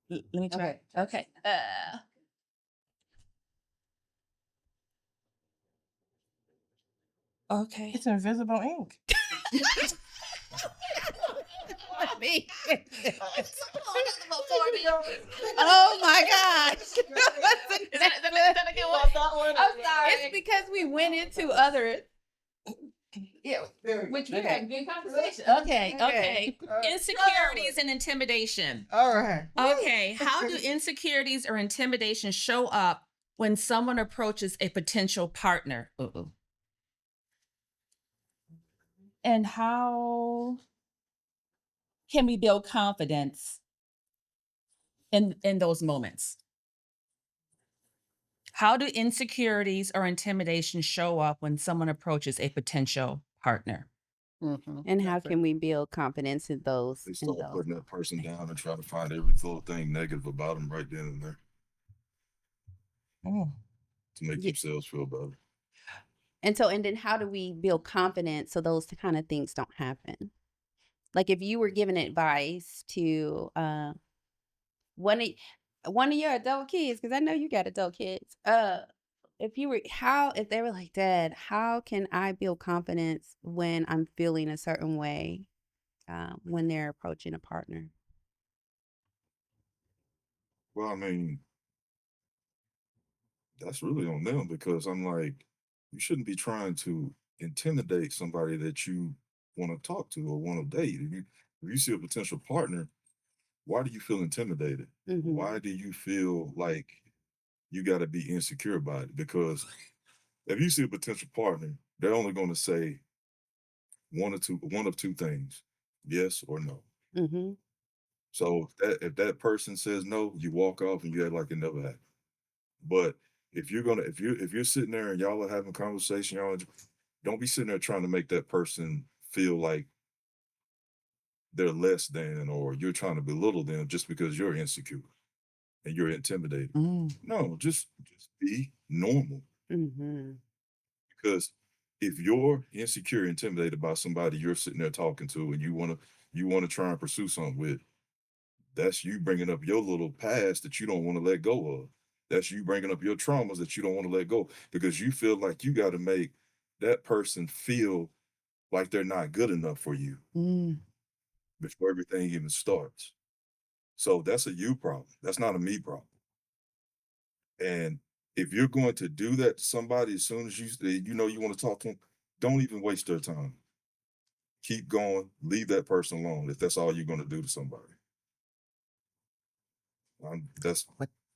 Let me try. Okay. Okay. It's invisible ink. Oh my gosh. Is that a good one? I'm sorry. It's because we went into other Yeah, which we Okay. had a good conversation. Okay. Insecurities and intimidation. All right. Okay, how do insecurities or intimidation show up when someone approaches a potential partner? And how can we build confidence in those moments? How do insecurities or intimidation show up when someone approaches a potential partner? And how can we build confidence in those? They start putting that person down and try to find every little thing negative about them right then and there to make Yeah. themselves feel better. And then how do we build confidence so those kind of things don't happen? Like if you were giving advice to one of your adult kids, because I know you got adult kids. If they were like, Dad, how can I build confidence when I'm feeling a certain way when they're approaching a partner? Well, I mean, that's really on them because I'm like, you shouldn't be trying to intimidate somebody that you want to talk to or want to date. If you see a potential partner, why do you feel intimidated? Mm-hmm. Why do you feel like you got to be insecure about it? Because if you see a potential partner, they're only going to say one of two things, yes or no. Mm-hmm. So if that person says no, you walk off and you act like it never happened. But if you're sitting there and y'all are having a conversation, don't be sitting there trying to make that person feel like they're less than or you're trying to belittle them just because you're insecure and you're intimidated. No, just be normal. Mm-hmm. Because if you're insecure, intimidated by somebody you're sitting there talking to, and you wanna try and pursue something with, that's you bringing up your little past that you don't want to let go of. That's you bringing up your traumas that you don't want to let go because you feel like you got to make that person feel like they're not good enough for you before everything even starts. So that's a you problem. That's not a me problem. And if you're going to do that to somebody as soon as you know you want to talk to them, don't even waste their time. Keep going. Leave that person alone if that's all you're going to do to somebody.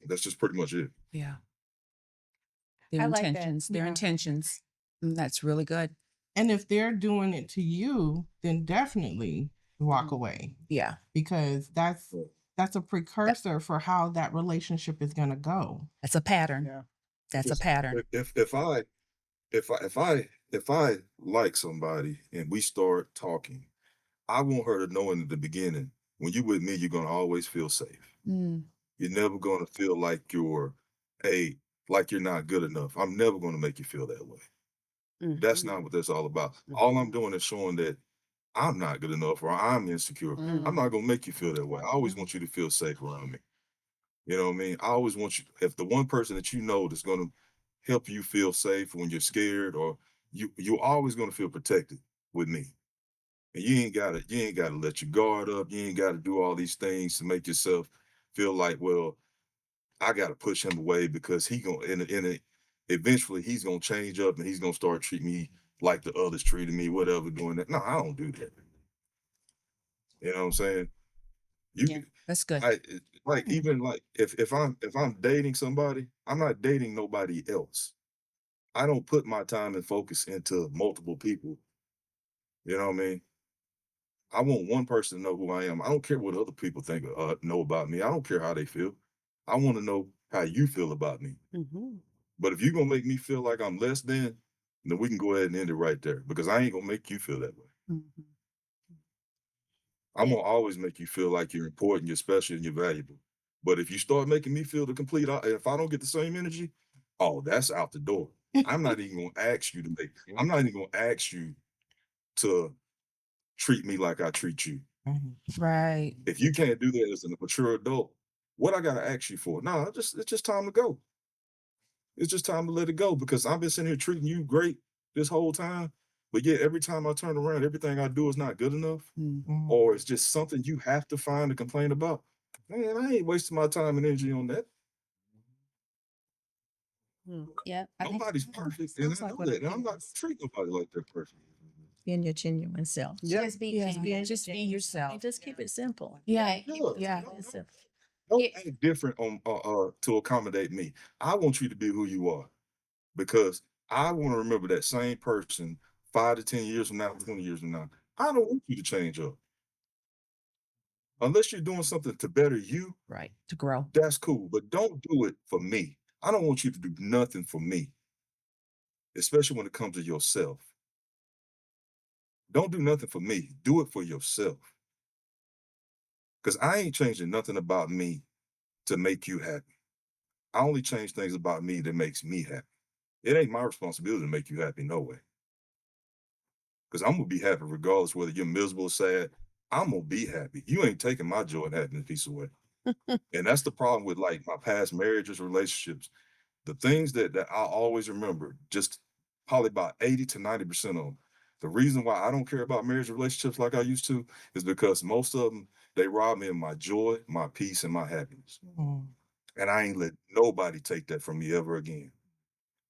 That's just pretty much it. Yeah. Their I like that. intentions. Their Yeah. intentions. That's really good. And if they're doing it to you, then definitely walk Mhm. away Yeah. because that's a precursor for how that relationship is going to go. That's a pattern. Yeah. That's a Just- pattern. If I like somebody and we start talking, I want her to know in the beginning, when you with me, you're gonna always feel safe. You're never gonna feel like like you're not good enough. I'm never gonna make you feel that way. That's not what that's all about. All I'm doing is showing that I'm not good enough or I'm insecure. I'm not gonna make you feel that way. I always want you to feel safe around me. You know what I mean? I always want you, if the one person that you know that's gonna help you feel safe when you're scared or you're always gonna feel protected with me. And you ain't gotta let your guard up. You ain't gotta do all these things to make yourself feel like, well, I gotta push him away because he gonna eventually he's gonna change up and he's gonna start treating me like the others treated me, whatever, doing that. No, I don't do that. You know what I'm saying? Yeah. That's good. Even like if I'm dating somebody, I'm not dating nobody else. I don't put my time and focus into multiple people. You know what I mean? I want one person to know who I am. I don't care what other people think know about me. I don't care how they feel. I want to know how you feel about me. Mm-hmm. But if you're gonna make me feel like I'm less than, then we can go ahead and end it right there because I ain't gonna make you feel that way. Mm-hmm. I'm gonna always make you feel like you're important, you're special, and you're valuable. But if you start making me feel the complete, if I don't get the same energy, oh, that's out the door. I'm not even gonna ask you to make. I'm not even gonna ask you to treat me like I treat you. Right. If you can't do that as a mature adult, what I gotta ask you for? No, it's just time to go. It's just time to let it go because I've been sitting here treating you great this whole time. But yet every time I turn around, everything I do is not good enough, or it's just something you have to find to complain about. Man, I ain't wasting my time and energy on that. Yeah. Nobody's perfect, and I know that. And I'm not treating nobody like they're perfect. being your genuine self. Yep. Just be Yeah. genuine. Just be yourself. And just keep it simple. Yeah. Yeah. Keep it simple. Don't Yeah. act different to accommodate me. I want you to be who you are because I want to remember that same person 5 to 10 years from now, 20 years from now. I don't want you to change up. Unless you're doing something to better you, Right. To grow. that's cool. But don't do it for me. I don't want you to do nothing for me, especially when it comes to yourself. Don't do nothing for me. Do it for yourself. Because I ain't changing nothing about me to make you happy. I only change things about me that makes me happy. It ain't my responsibility to make you happy, no way. Because I'm gonna be happy regardless whether you're miserable or sad. I'm gonna be happy. You ain't taking my joy and happiness piece away. And that's the problem with like my past marriages, relationships. The things that I always remember, just probably about 80 to 90% of them. The reason why I don't care about marriage relationships like I used to is because most of them, they rob me of my joy, my peace, and my happiness. Mm. And I ain't let nobody take that from me ever again.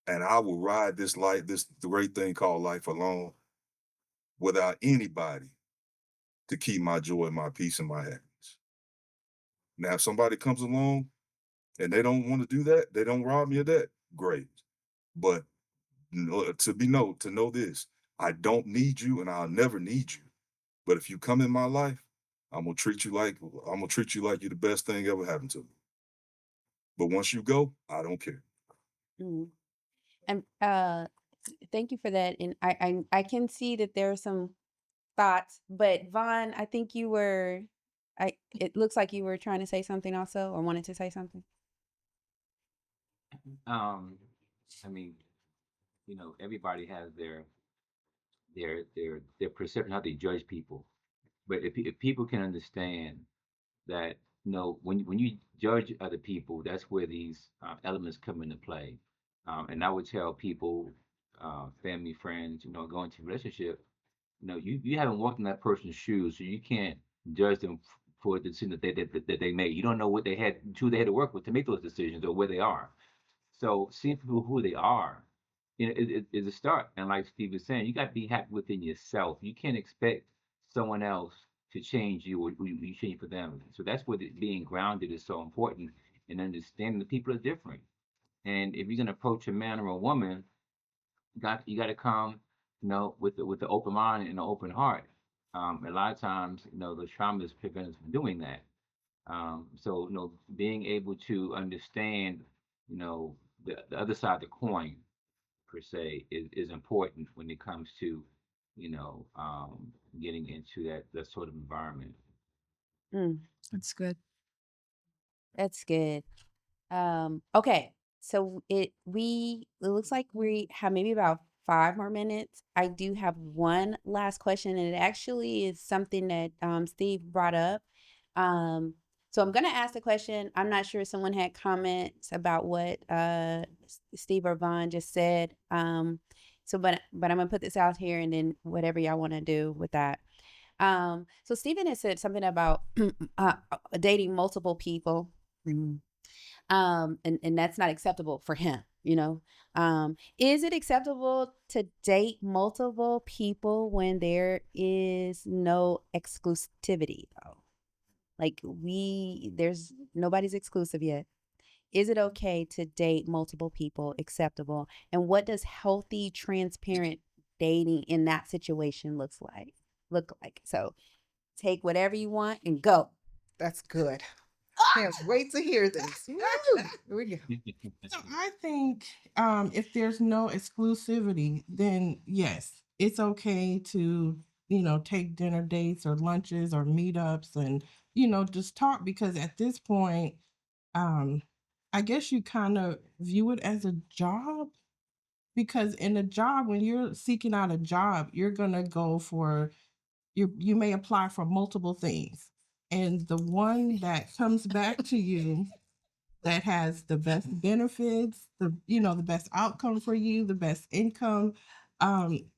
And I will ride this life, this great thing called life alone without anybody to keep my joy, my peace, and my happiness. Now, if somebody comes along and they don't want to do that, they don't rob me of that, great. But to know this, I don't need you and I'll never need you. But if you come in my life, I'm gonna treat you like you're the best thing ever happened to me. But once you go, I don't care. Mm. And thank you for that. And I can see that there are some thoughts, but Vaughn, I think you were it looks like you were trying to say something also or wanted to say something. I mean, everybody has their perception how they judge people. But if people can understand that, when you judge other people, that's where these elements come into play. And I would tell people, family, friends, go into a relationship, you haven't walked in that person's shoes, so you can't judge them for the decision that they made. You don't know what they had, who they had to work with to make those decisions or where they are. So seeing people who they are, it is a start. And like Steve was saying, you got to be happy within yourself. You can't expect someone else to change you or you change for them. So that's where being grounded is so important and understanding that people are different. And if you're gonna approach a man or a woman, you got to come, with the open mind and an open heart. A lot of times, the traumas prevent us from doing that. So, being able to understand, the other side of the coin per se is important when it comes to, getting into that sort of environment. Mm, That's good. that's good. Okay. So it looks like we have maybe about 5 more minutes. I do have one last question, and it actually is something that Steve brought up. Um, so I'm gonna ask the question. I'm not sure if someone had comments about what Steve or Vaughn just said. So but I'm gonna put this out here and then whatever y'all want to do with that. So Stephen has said something about dating multiple people. And that's not acceptable for him, is it acceptable to date multiple people when there is no exclusivity though? Like there's nobody's exclusive yet. Is it okay to date multiple people? Acceptable? And what does healthy, transparent dating in that situation look like? So take whatever you want and go. That's good. Can't wait to hear this. Woo! Here we go. So I think if there's no exclusivity, then yes, it's okay to, take dinner dates or lunches or meetups and, just talk because at this point, um, I guess you kind of view it as a job because in a job, when you're seeking out a job, you're gonna go for you may apply for multiple things. And the one that comes back to you that has the best benefits, the best outcome for you, the best income,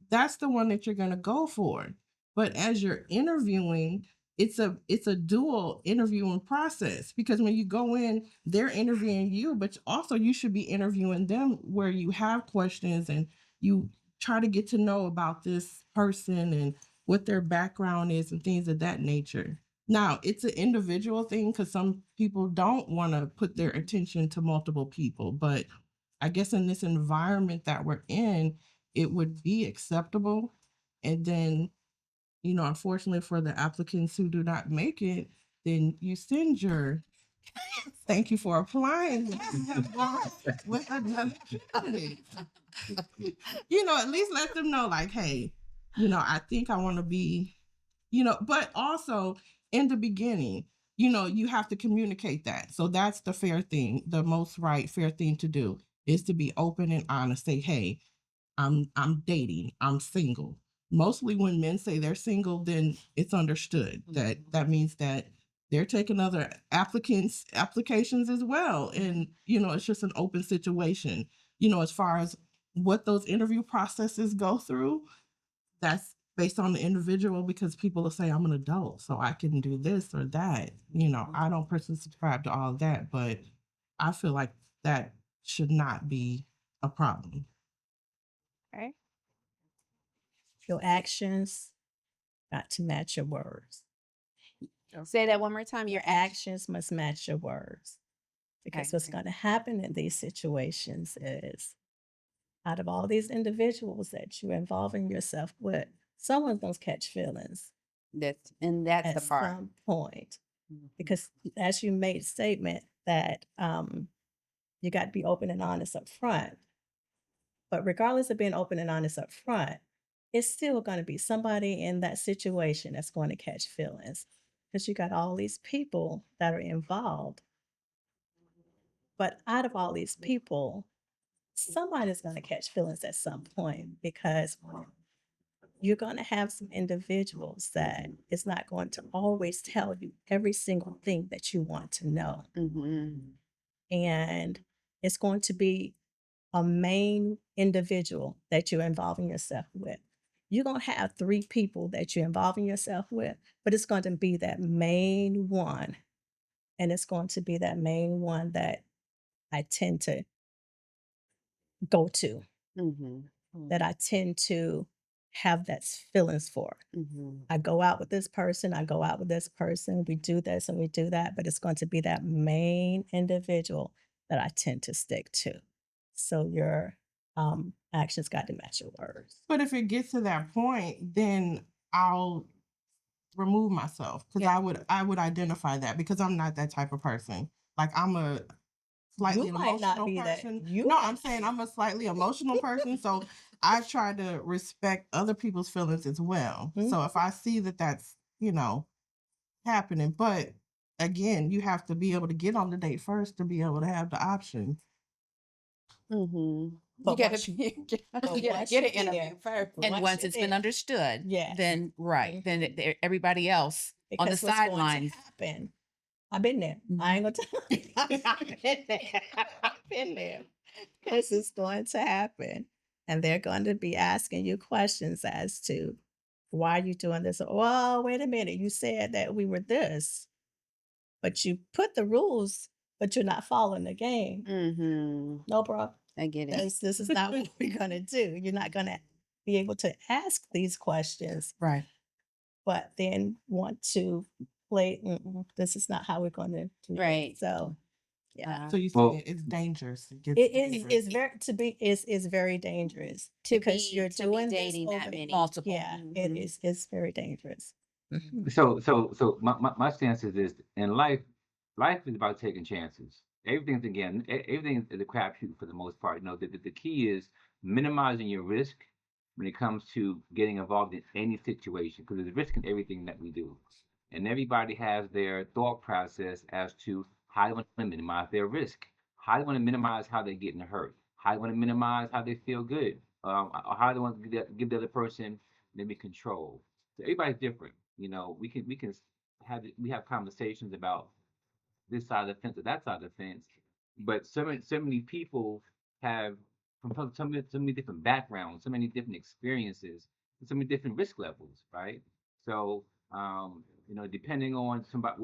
that's the one that you're going to go for. But as you're interviewing, it's a dual interviewing process because when you go in, they're interviewing you, but also you should be interviewing them where you have questions and you try to get to know about this person and what their background is and things of that nature. Now, it's an individual thing because some people don't want to put their attention to multiple people, but I guess in this environment that we're in, it would be acceptable. And then, unfortunately for the applicants who do not make it, then you send your thank you for applying with another candidate. At least let them know, like, hey, I think I want to be, but also in the beginning, you have to communicate that. So that's the fair thing. The most fair thing to do is to be open and honest. Say, hey, I'm dating, I'm single. Mostly when men say they're single, then it's understood that that means that they're taking other applications as well. And, it's just an open situation. As far as what those interview processes go through, that's based on the individual because people will say, I'm an adult, so I can do this or that. I don't personally subscribe to all of that, but I feel like that should not be a problem. Okay. Your actions got to match your words. Say that one more time. Your actions must match your words. Because Okay. what's going to happen in these situations is out of all these individuals that you're involving yourself with, someone's going to catch feelings That's at the part. some point. Mhm. Because as you made a statement that you got to be open and honest up front. But regardless of being open and honest up front, it's still going to be somebody in that situation that's going to catch feelings because you got all these people that are involved. But out of all these people, somebody's going to catch feelings at some point because you're going to have some individuals that is not going to always tell you every single thing that you want to know. Mhm. And it's going to be a main individual that you're involving yourself with. You're going to have 3 people that you're involving yourself with, but it's going to be that main one. And it's going to be that main one that I tend to go to, Mhm. that I tend to have that feelings for. Mhm. I go out with this person, I go out with this person, we do this and we do that, but it's going to be that main individual that I tend to stick to. So your actions got to match your words. But if it gets to that point, then I'll remove myself because I would identify that because I'm not that type of person. Like I'm a slightly You might not emotional be that. person. You No, might I'm saying I'm a slightly emotional person. So I try to respect other people's feelings as well. Mhm. So if I see that that's, happening, but again, you have to be able to get on the date first to be able to have the option. Mhm. You But gotta once you, you gotta once get you an interview there, first. And once once you're it's been there, understood, yes. then then everybody else on the Because what's going to sidelines. happen? I've been there. I ain't gonna tell you. I've been there. I've been there. This is going to happen. And they're going to be asking you questions as to why are you doing this? Well, wait a minute. You said that we were this, but you put the rules, but you're not following the game. Mhm. No, bro. I get it. This is not what we're gonna do. You're not gonna be able to ask these questions, Right. but then want to play. This is not how we're going to do Right. it. So, yeah, So you Well, say it's dangerous. It gets it is dangerous. is very to be is very dangerous To because be you're to be doing this dating that over. many. Multiple. Yeah, it Mhm. is. It's very dangerous. Mhm. so my stance is this: in life is about taking chances. Everything is a crapshoot for the most part. The key is minimizing your risk when it comes to getting involved in any situation, because there's risk in everything that we do, and everybody has their thought process as to how they want to minimize their risk, how they want to minimize how they're getting hurt, how they want to minimize how they feel good, or how they want to give the other person maybe control. So everybody's different. We can we have conversations about this side of the fence or that side of the fence, but so many people have from so many different backgrounds, so many different experiences, so many different risk levels, right? So depending on somebody,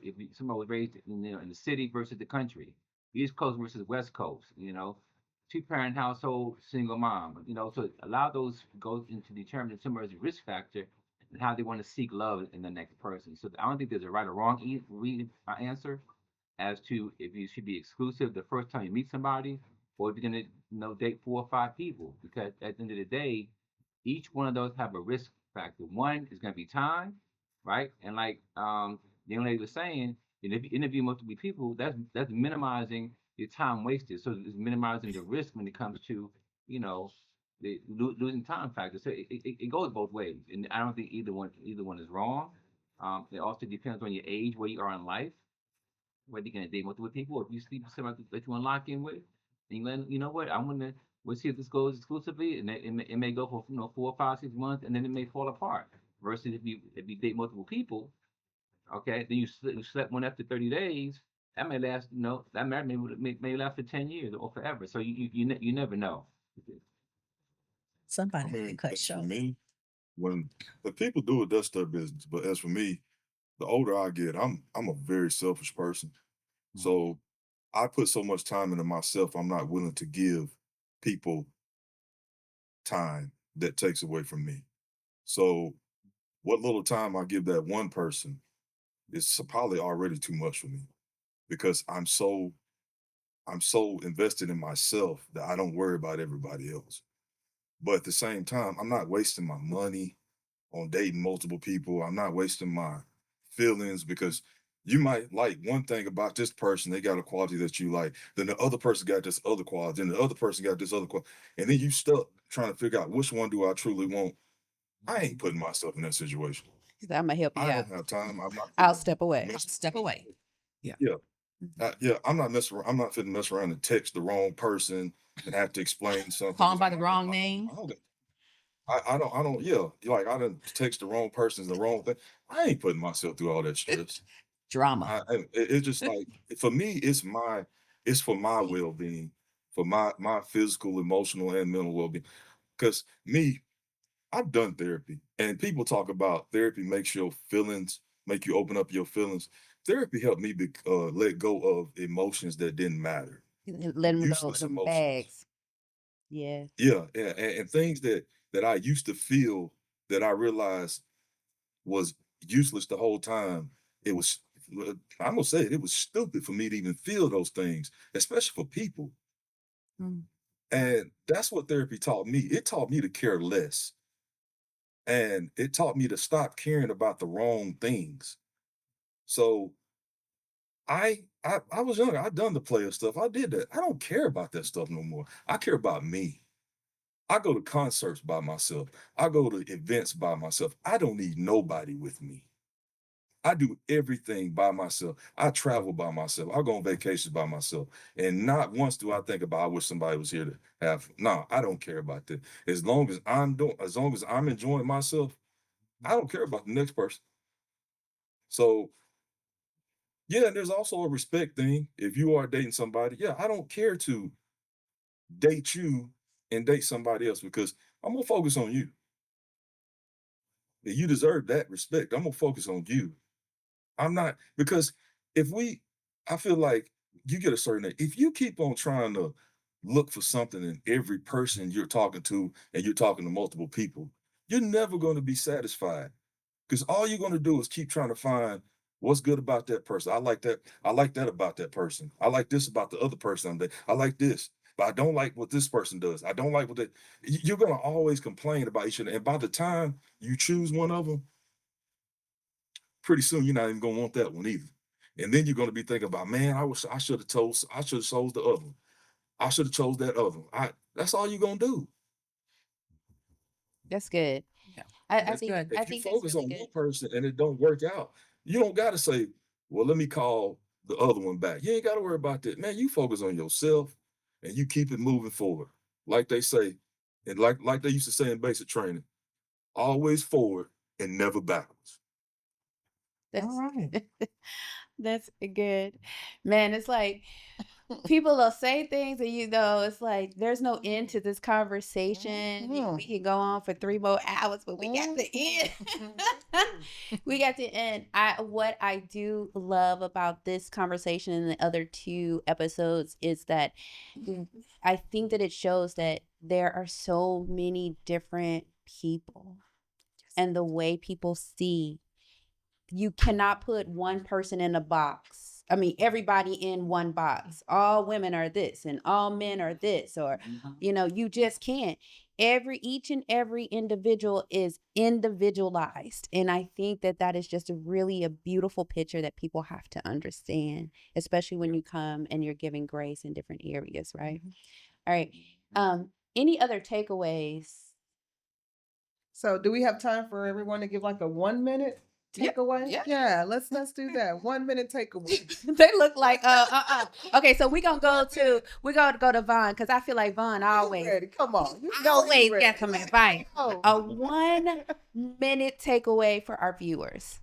if somebody was raised in the city versus the country, East Coast versus West Coast, two-parent household, single mom. So a lot of those goes into determining somebody's risk factor and how they want to seek love in the next person. So I don't think there's a right or wrong answer as to if you should be exclusive the first time you meet somebody, or if you're gonna date 4 or 5 people. Because at the end of the day, each one of those have a risk factor. One is gonna be time, right? And like the young lady was saying, and if you interview multiple people, that's minimizing your time wasted. So it's minimizing the risk when it comes to you know losing time factor. So it goes both ways, and I don't think either one is wrong. It also depends on your age, where you are in life, whether you're gonna date multiple people, or if you sleep with somebody that you want to lock in with, and you know what, I'm gonna we'll see if this goes exclusively, and it may go for 4, 5, 6 months, and then it may fall apart. Versus if you date multiple people, okay, then you slept one after 30 days, that may last, that marriage may last for 10 years or forever. So you never know. I Somebody mean, cut as for short. me, when the people do it, that's their business. But as for me, the older I get, I'm a very selfish person. So I put so much time into myself, I'm not willing to give people time that takes away from me. So what little time I give that one person is probably already too much for me because I'm so invested in myself that I don't worry about everybody else. But at the same time, I'm not wasting my money on dating multiple people. I'm not wasting my feelings because you might like one thing about this person, they got a quality that you like. Then the other person got this other quality, and the other person got this other quality. And then you stuck trying to figure out which one do I truly want. I ain't putting myself in that situation. I'm gonna help you I out. don't have time. I'm not I'll finna step away. mess. Step away. Yeah. Yeah, I'm not messing around. I'm not finna mess around and text the wrong person and have to explain something. Call 'em 'Cause by the wrong name. yeah, like I didn't text the wrong person, the wrong thing. I ain't putting myself through all that stress. Drama. It's just like for me, it's for my well being, for my physical, emotional, and mental well being. Because me, I've done therapy, and people talk about therapy makes your feelings make you open up your feelings. Therapy helped me let go of emotions that didn't matter, Let them go. useless Them emotions. bags. Yes. Yeah, and things that I used to feel that I realized was useless the whole time. It was I'm gonna say it, it was stupid for me to even feel those things, especially for people. Mm. And that's what therapy taught me. It taught me to care less. And it taught me to stop caring about the wrong things. So I was younger. I done the player stuff. I did that. I don't care about that stuff no more. I care about me. I go to concerts by myself. I go to events by myself. I don't need nobody with me. I do everything by myself. I travel by myself. I go on vacations by myself. And not once do I think about I wish somebody was here to have. No, I don't care about that. As long as I'm enjoying myself, I don't care about the next person. So yeah, there's also a respect thing. If you are dating somebody, yeah, I don't care to date you and date somebody else because I'm gonna focus on you. You deserve that respect. I'm gonna focus on you. I'm not because if we I feel like you get a certain if you keep on trying to look for something in every person you're talking to and you're talking to multiple people, you're never going to be satisfied because all you're going to do is keep trying to find what's good about that person. I like that. I like that about that person. I like this about the other person. I like this, but I don't like what this person does. I don't like what they. You're going to always complain about each other, and by the time you choose one of them, pretty soon you're not even gonna want that one either. And then you're gonna be thinking about, man, I should have chose the other one. I should have chose that other one. That's all you're gonna do. That's good. Yeah. I That's think good. I If you think that's focus really on good. one person and it don't work out, you don't gotta say, well, let me call the other one back. You ain't gotta worry about that. Man, you focus on yourself and you keep it moving forward. Like they say, and like they used to say in basic training, always forward and never backwards. All That's right. that's good. Man, it's like people will say things and it's like there's no end to this conversation. We can go on for 3 more hours, but we got to end. We got to end. What I do love about this conversation and the other 2 episodes is that I think that it shows that there are so many different people and the way people see. You cannot put one person in a box. I mean, everybody in one box. All women are this and all men are this, or, you just can't. Each and every individual is individualized. And I think that that is just a beautiful picture that people have to understand, especially when you come and you're giving grace in different areas, right? All right. Any other takeaways? So do we have time for everyone to give like a 1-minute takeaway? Yeah, let's do that. 1-minute takeaway. They look like okay, so we're gonna go to Vaughn, because I feel like Vaughn always Ready? Come on. You know always you ready. got some advice. Oh. A 1-minute takeaway for our viewers.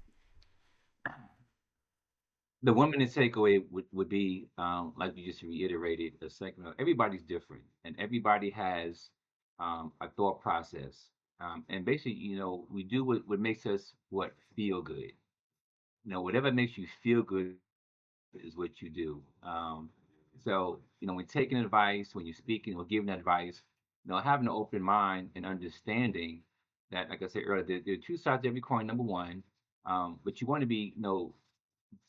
The 1 minute takeaway would be, like you just reiterated a second ago, everybody's different and everybody has a thought process. And basically, we do what makes us feel good. Whatever makes you feel good is what you do. So, when taking advice, when you're speaking or giving advice, having an open mind and understanding that, like I said earlier, there are 2 sides to every coin, number one. But you want to be,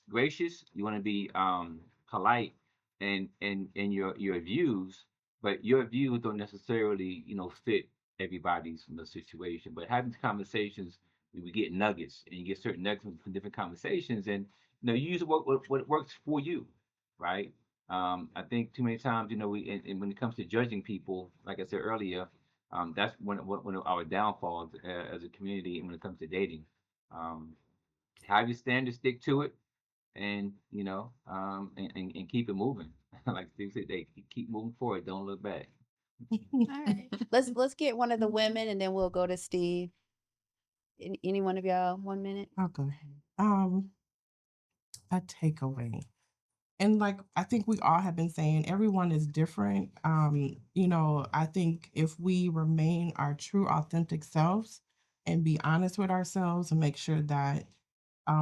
gracious. You want to be polite and your views, but your views don't necessarily fit everybody's situation. But having conversations, we get nuggets, and you get certain nuggets from different conversations, and you use what works for you, right? I think too many times, and when it comes to judging people, like I said earlier, that's one of our downfalls as a community when it comes to dating. Um, have your standards, stick to it, and and keep it moving. Like Steve said, they keep moving forward. Don't look back. All right. Let's get one of the women and then we'll go to Steve. Any one of y'all, 1 minute? I'll go ahead. A takeaway. And like I think we all have been saying, everyone is different. I think if we remain our true authentic selves and be honest with ourselves and make sure that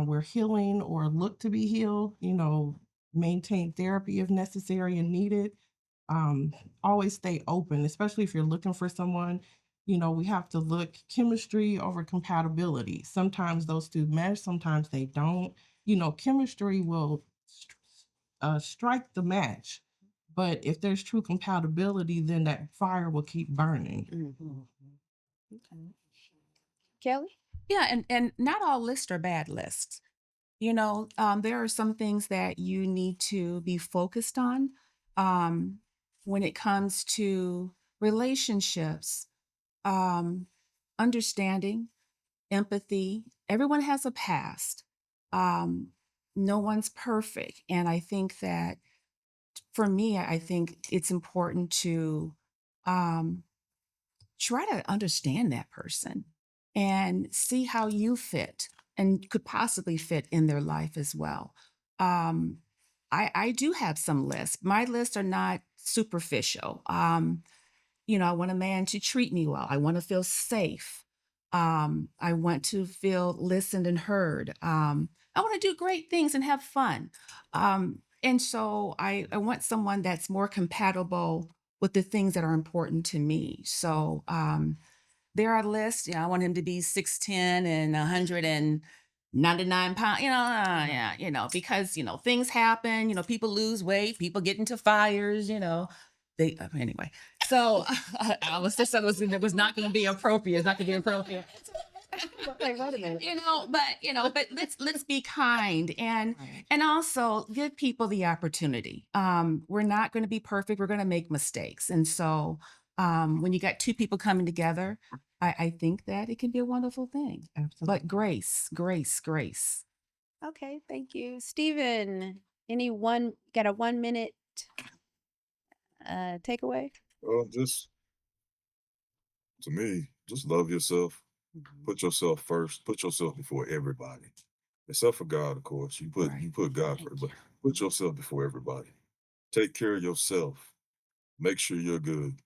we're healing or look to be healed, maintain therapy if necessary and needed. Always stay open, especially if you're looking for someone. We have to look chemistry over compatibility. Sometimes those 2 mesh, sometimes they don't. Chemistry will strike the match, but if there's true compatibility, then that fire will keep burning. Okay. Kelly? Yeah, and not all lists are bad lists. There are some things that you need to be focused on um, when it comes to relationships, um, understanding, empathy. Everyone has a past. Um, no one's perfect. And I think that for me, I think it's important to um, try to understand that person and see how you fit and could possibly fit in their life as well. Um, I do have some lists. My lists are not superficial. I want a man to treat me well. I want to feel safe. I want to feel listened and heard. I want to do great things and have fun. And so I want someone that's more compatible with the things that are important to me. So there are lists. I want him to be 6'10" and 199 pounds, yeah, because, things happen, people lose weight, people get into fires, anyway. So I was just, it was not going to be appropriate. It's not going to be appropriate. Like, wait a minute. But let's be kind and also give people the opportunity. We're not going to be perfect. We're going to make mistakes. And so when you got 2 people coming together, I think that it can be a wonderful thing. Absolutely. But grace, grace, grace. Okay, thank you. Steven, got a 1-minute takeaway? Well, just to me, just love yourself. Put yourself first. Put yourself before everybody, except for God, of course. You put God first, but put yourself before everybody. Take care of yourself. Make sure you're good.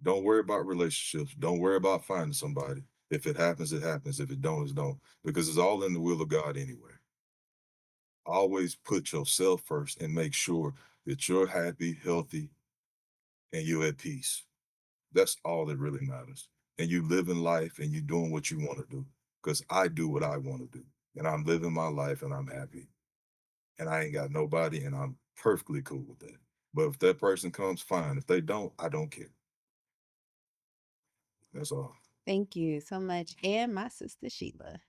Don't worry about relationships. Don't worry about finding somebody. If it happens, it happens. If it don't, it don't. Because it's all in the will of God anyway. Always put yourself first and make sure that you're happy, healthy, and you're at peace. That's all that really matters. And you living life and you doing what you want to do. Because I do what I want to do. And I'm living my life and I'm happy. And I ain't got nobody and I'm perfectly cool with that. But if that person comes, fine. If they don't, I don't care. That's all. Thank you so much. And my sister Sheila.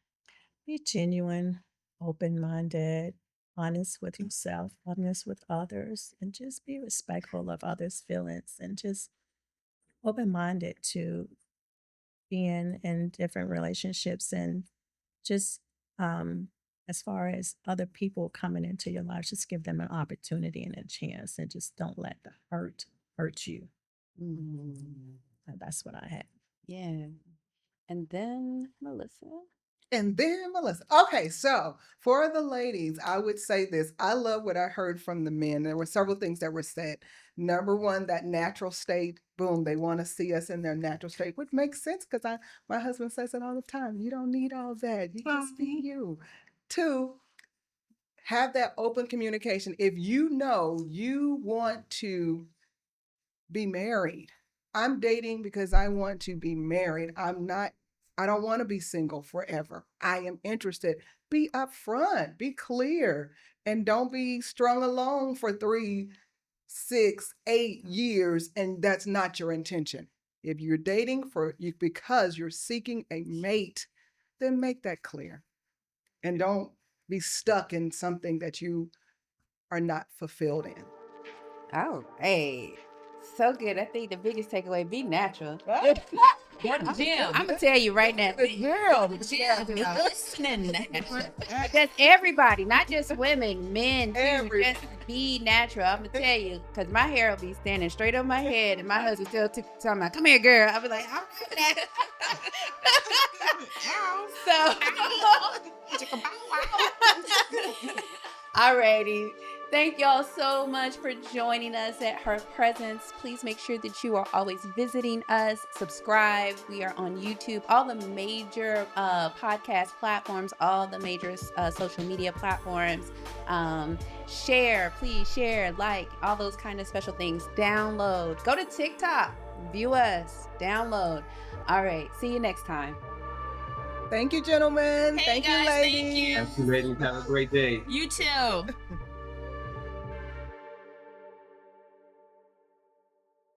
Be genuine, open-minded, honest with yourself, honest with others, and just be respectful of others' feelings and just open-minded to being in different relationships and just as far as other people coming into your life, just give them an opportunity and a chance and just don't let the hurt you. That's what I had. Yeah. And then Melissa. And then Melissa. Okay, so for the ladies, I would say this. I love what I heard from the men. There were several things that were said. Number one, that natural state, boom, they want to see us in their natural state, which makes sense because my husband says it all the time. You don't need all that. You just be you. Two, have that open communication. If you know you want to be married, I'm dating because I want to be married. I don't want to be single forever. I am interested. Be upfront, be clear, and don't be strung along for 3, 6, 8 years, and that's not your intention. If you're dating because you're seeking a mate, then make that clear. And don't be stuck in something that you are not fulfilled in. All right. So good. I think the biggest takeaway, be natural. Go to gym. I'm gonna tell you right now. Girl, gym. Listening. That's everybody, not just women, men too. Everybody. Just be natural. I'm gonna tell you, because my hair will be standing straight on my head, and my husband still talking about, "Come here, girl." I'll be like, "I'm that." Alrighty. Thank y'all so much for joining us at Her Presence. Please make sure that you are always visiting us. Subscribe. We are on YouTube, all the major podcast platforms, all the major social media platforms. Share, please share, like, all those kind of special things. Download. Go to TikTok. View us. Download. All right. See you next time. Thank you, gentlemen. Hey, thank guys, you, ladies. thank you. Thank you, ladies. Have a great day. You too.